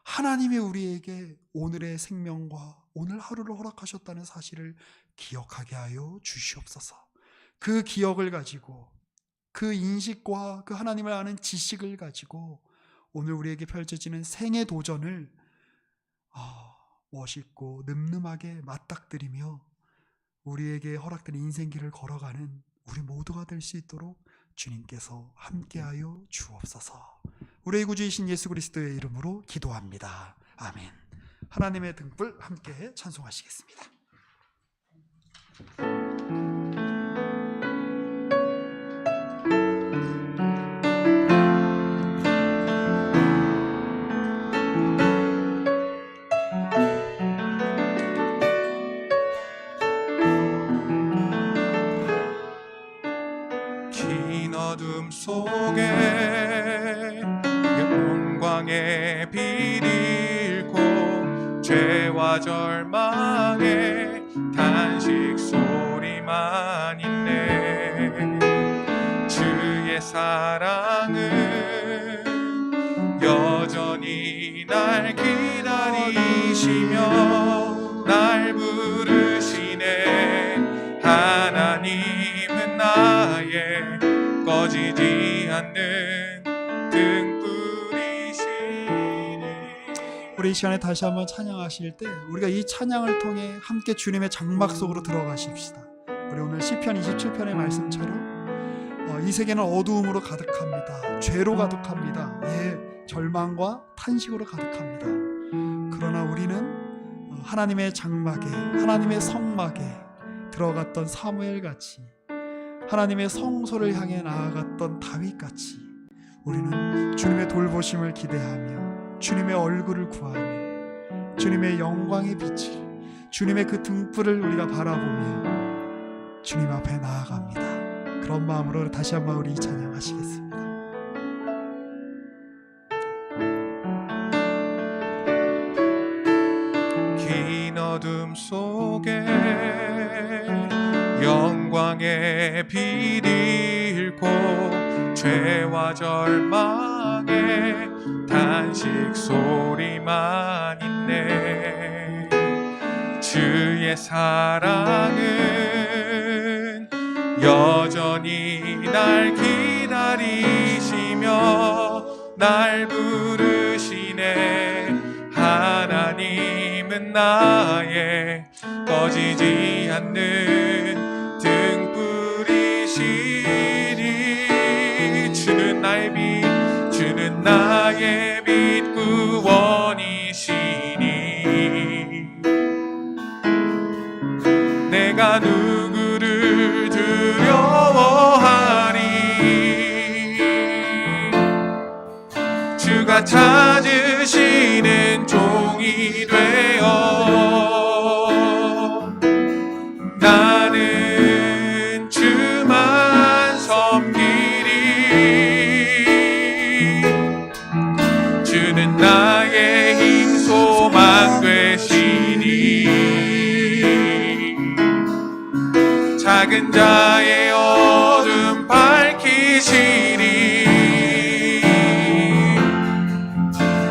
하나님이 우리에게 오늘의 생명과 오늘 하루를 허락하셨다는 사실을 기억하게 하여 주시옵소서. 그 기억을 가지고, 그 인식과 그 하나님을 아는 지식을 가지고 오늘 우리에게 펼쳐지는 생의 도전을 멋있고 늠름하게 맞닥뜨리며 우리에게 허락된 인생길을 걸어가는 우리 모두가 될 수 있도록 주님께서 함께하여 주옵소서. 우리의 구주이신 예수 그리스도의 이름으로 기도합니다. 아멘. 하나님의 등불 함께 찬송하시겠습니다. 긴 어둠 속에 영광의 빛 잃고 죄와 절망의 탄식 소리만 있네. 주의 사랑은 여전히 날 기다리시며 날 부르시네. 하나님은 나의 꺼지지 않는 등불이시니. 우리 이 시간에 다시 한번 찬양하실 때 우리가 이 찬양을 통해 함께 주님의 장막 속으로 들어가십시다. 우리 오늘 시편 27편의 말씀처럼 이 세계는 어두움으로 가득합니다. 죄로 가득합니다. 절망과 탄식으로 가득합니다. 그러나 우리는 하나님의 장막에, 하나님의 성막에 들어갔던 사무엘같이, 하나님의 성소를 향해 나아갔던 다윗같이 우리는 주님의 돌보심을 기대하며 주님의 얼굴을 구하며 주님의 영광의 빛을, 주님의 그 등불을 우리가 바라보며 주님 앞에 나아갑니다. 그런 마음으로 다시 한번 우리 찬양하시겠습니다. 긴 어둠 속에 영광의 빛 잃고 죄와 절망의 탄식 소리만 있네. 주의 사랑은 여전히 날 기다리시며 날 부르시네. 하나님은 나의 꺼지지 않는 등불이시니. 주는 나의 빛, 주는 나의 빛 구원이시니. 내가 누구를 두려워하리. 주가 찾으시는 종이 되어 나는 주만 섬기리. 주는 나의 힘 소망 되시니. 작은 자의 어둠 밝히시니.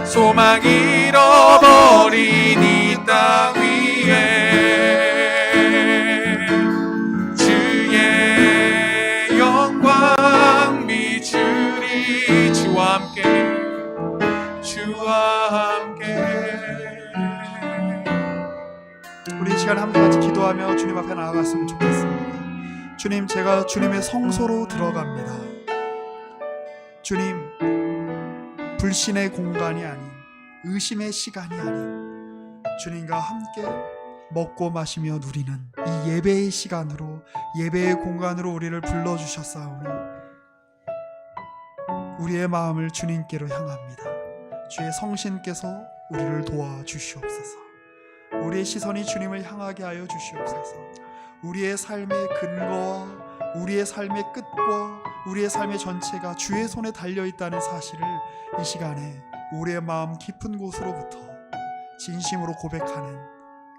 소망 잃어버린 이 땅 위에 시간 함께 같이 기도하며 주님 앞에 나아갔으면 좋겠습니다. 주님, 제가 주님의 성소로 들어갑니다. 주님, 불신의 공간이 아닌, 의심의 시간이 아닌 주님과 함께 먹고 마시며 누리는 이 예배의 시간으로, 예배의 공간으로 우리를 불러주셨사오니 우리의 마음을 주님께로 향합니다. 주의 성신께서 우리를 도와주시옵소서. 우리의 시선이 주님을 향하게 하여 주시옵소서. 우리의 삶의 근거와 우리의 삶의 끝과 우리의 삶의 전체가 주의 손에 달려있다는 사실을 이 시간에 우리의 마음 깊은 곳으로부터 진심으로 고백하는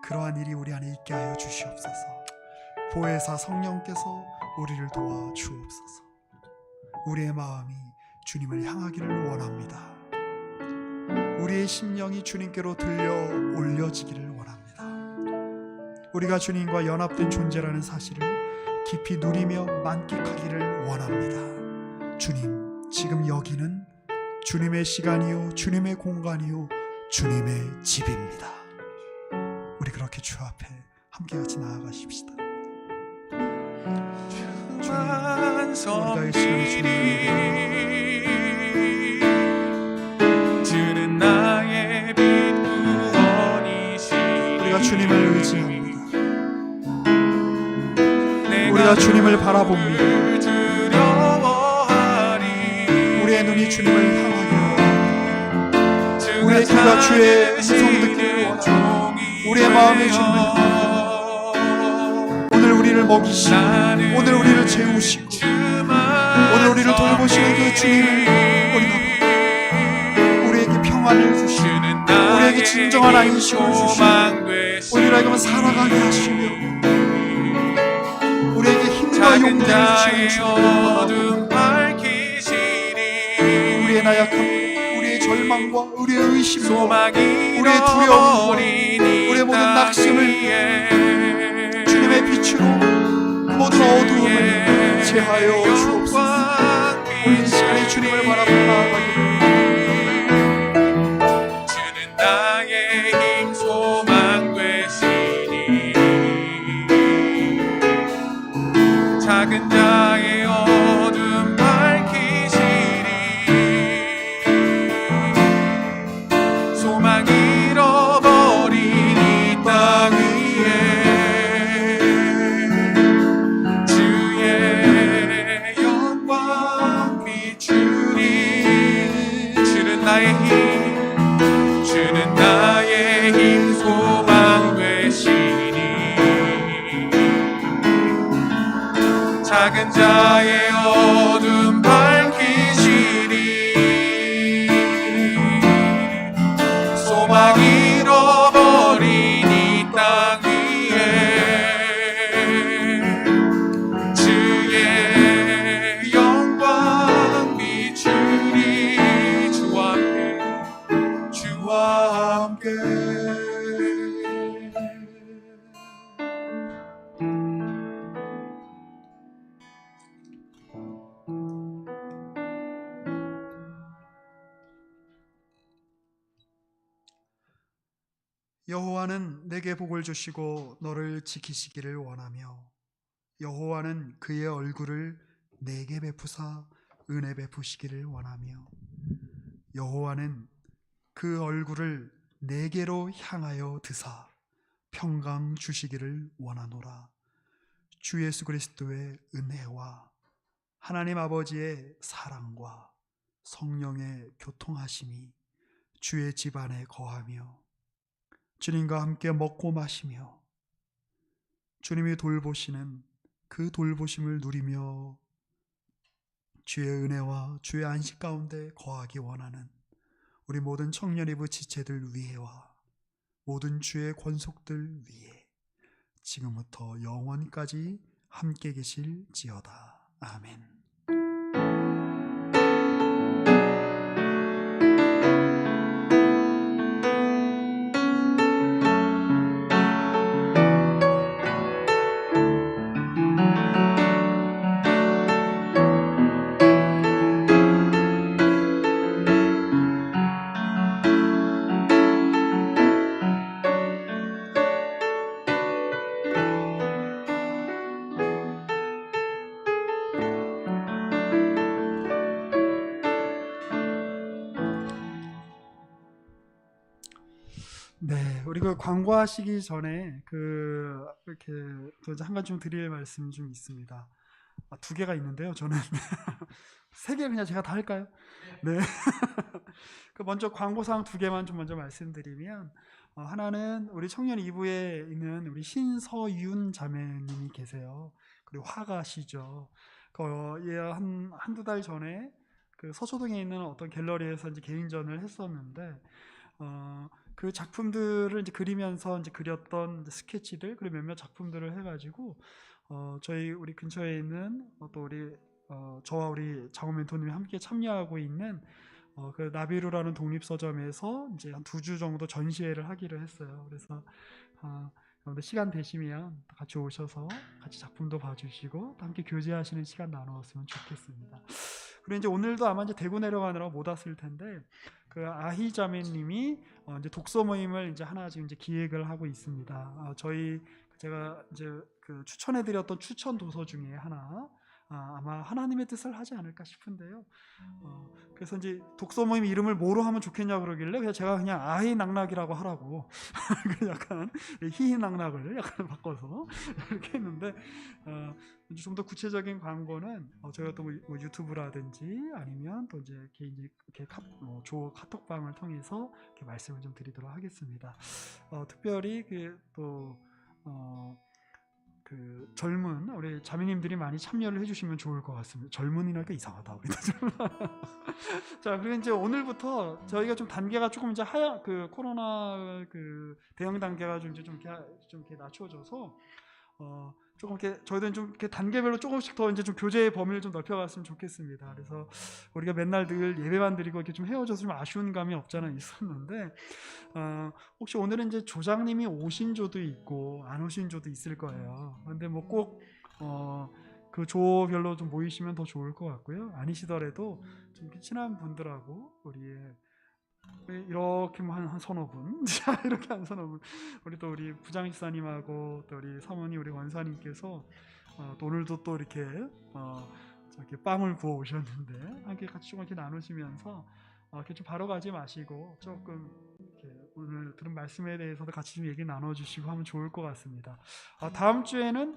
그러한 일이 우리 안에 있게 하여 주시옵소서. 보혜사 성령께서 우리를 도와주옵소서. 우리의 마음이 주님을 향하기를 원합니다. 우리의 심령이 주님께로 들려 올려지기를 원합니다. 우리가 주님과 연합된 존재라는 사실을 깊이 누리며 만끽하기를 원합니다. 주님, 지금 여기는 주님의 시간이요, 주님의 공간이요, 주님의 집입니다. 우리 그렇게 주 앞에 함께 같이 나아가십시다. 주님, 우리가 이 시간에 주는 나의 빛 구원이시니 우리가 주님을 의지합니다. 우리가 주님을 바라봅니다. 우리의 눈이 주님을 향하기를 원합니다. 우리의 귀가 주의 음성 듣기를 원합니다. 우리의 마음이 주님을 향합니다. 오늘 우리를 먹이시고, 오늘 우리를 재우시고, 오늘 우리를 돌보시는 그 주님을 우리가 우리에게 평안을 주시고, 우리에게 진정한 안식을 주시고, 우리를 하여금 살아가게 하시며 우리에게 힘과 용기를 주시는 주님, 우리의 나약함, 우리의 절망과 우리의 의심과 우리의 두려움과 우리의 모든 낙심을 주님의 빛으로 모든 어두움을 제하여 주옵소서. 우리 이 시간에 주님을 바라보며 나아가기를 주는 나의 힘 소망 되시니 작은 자의 어둠 밝히시니 소망 잃어버린 이 땅 위에 주의 영광 비추니 주는 나의 힘, 주는 나의 힘 소망 되시니 작은 자의 어둠 밝히시니 소망 잃어버린 이 땅 위에 주의 영광 비추니 주와 함께 여호와는 내게 복을 주시고 너를 지키시기를 원하며 여호와는 그의 얼굴을 내게 베푸사 은혜 베푸시기를 원하며 여호와는 그 얼굴을 내게로 향하여 드사 평강 주시기를 원하노라. 주 예수 그리스도의 은혜와 하나님 아버지의 사랑과 성령의 교통하심이 주의 집안에 거하며 주님과 함께 먹고 마시며 주님이 돌보시는 그 돌보심을 누리며 주의 은혜와 주의 안식 가운데 거하기 원하는 우리 모든 청년이부 지체들 위에와 모든 주의 권속들 위에 지금부터 영원까지 함께 계실지어다. 아멘. 그 광고하시기 전에 그 이렇게 또 한 가지 좀 드릴 말씀 좀 있습니다. 두 개가 있는데요. 저는 세 개 그냥 제가 다 할까요? 네. 그 먼저 광고사항 두 개만 좀 먼저 말씀드리면 하나는 우리 청년 2부에 있는 우리 신서윤 자매님이 계세요. 그리고 화가시죠. 한두 달 전에 그 서초동에 있는 어떤 갤러리에서 이제 개인전을 했었는데 그 작품들을 이제 그리면서 이제 그렸던 이제 스케치들 그리고 몇몇 작품들을 해가지고 저희 우리 근처에 있는 또 우리 저와 우리 장호 멘토님이 함께 참여하고 있는 그 나비루라는 독립서점에서 이제 한 2주 정도 전시회를 하기로 했어요. 그래서 여러분들 시간 되시면 같이 오셔서 같이 작품도 봐주시고 또 함께 교제하시는 시간 나누었으면 좋겠습니다. 그리고 이제 오늘도 아마 이제 대구 내려가느라 못 왔을 텐데 그 아희 자매님이 이제 독서 모임을 이제 하나 지금 이제 기획을 하고 있습니다. 제가 이제 그 추천해드렸던 추천 도서 중에 하나 아마 하나님의 뜻을 하지 않을까 싶은데요. 그래서 이제 독서 모임 이름을 뭐로 하면 좋겠냐 그러길래 그냥 제가 그냥 아히낙낙이라고 하라고 약간 희희낙낙을 약간 바꿔서 이렇게 했는데 좀 더 구체적인 광고는 저희가 또 뭐 유튜브라든지 아니면 또 이제 개인 이렇게 조 카톡방을 통해서 이렇게 말씀을 좀 드리도록 하겠습니다. 특별히 그 젊은 우리 자매님들이 많이 참여를 해주시면 좋을 것 같습니다. 젊은이랄까 이상하다 우리도 좀. 자, 그리고 이제 오늘부터 저희가 좀 단계가 조금 이제 그 코로나 그 대응 단계가 좀 이렇게 낮춰져서 조금 이렇게 저희들은 좀 이렇게 단계별로 조금씩 더 이제 좀 교제의 범위를 좀 넓혀갔으면 좋겠습니다. 그래서 우리가 맨날 늘 예배만 드리고 이렇게 좀 헤어져서 좀 아쉬운 감이 없잖아 있었는데 혹시 오늘은 이제 조장님이 오신 조도 있고 안 오신 조도 있을 거예요. 근데 뭐 꼭 그 조별로 좀 모이시면 더 좋을 것 같고요. 아니시더라도 좀 이렇게 친한 분들하고 이렇게 뭐 한 서너 분, 이렇게 한 서너 분, 우리 부장집사님하고 또 우리 사모님, 우리 원사님께서 또 오늘도 또 이렇게 저렇게 빵을 구워 오셨는데 함께 같이 좀 이렇게 나누시면서 이렇게 좀 바로 가지 마시고 조금 이렇게 오늘 들은 말씀에 대해서도 같이 좀 얘기 나눠주시고 하면 좋을 것 같습니다. 다음 주에는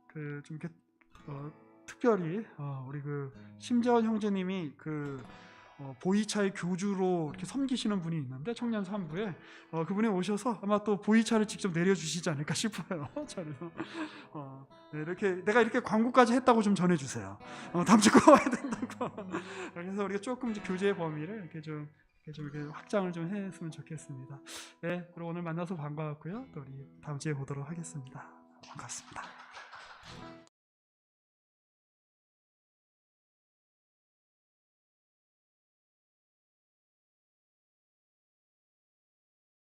그 좀 이렇게 특별히 우리 그 심재원 형제님이 그 보이차의 교주로 이렇게 섬기시는 분이 있는데 청년 3부에 그분이 오셔서 아마 또 보이차를 직접 내려주시지 않을까 싶어요. 그래서 네, 이렇게 내가 이렇게 광고까지 했다고 좀 전해주세요. 다음 주 꼭 와야 된다고. 그래서 우리가 조금 이제 교제의 범위를 이렇게 좀 이렇게 확장을 좀 했으면 좋겠습니다. 네, 그리고 오늘 만나서 반가웠고요. 또 우리 다음 주에 보도록 하겠습니다. 반갑습니다.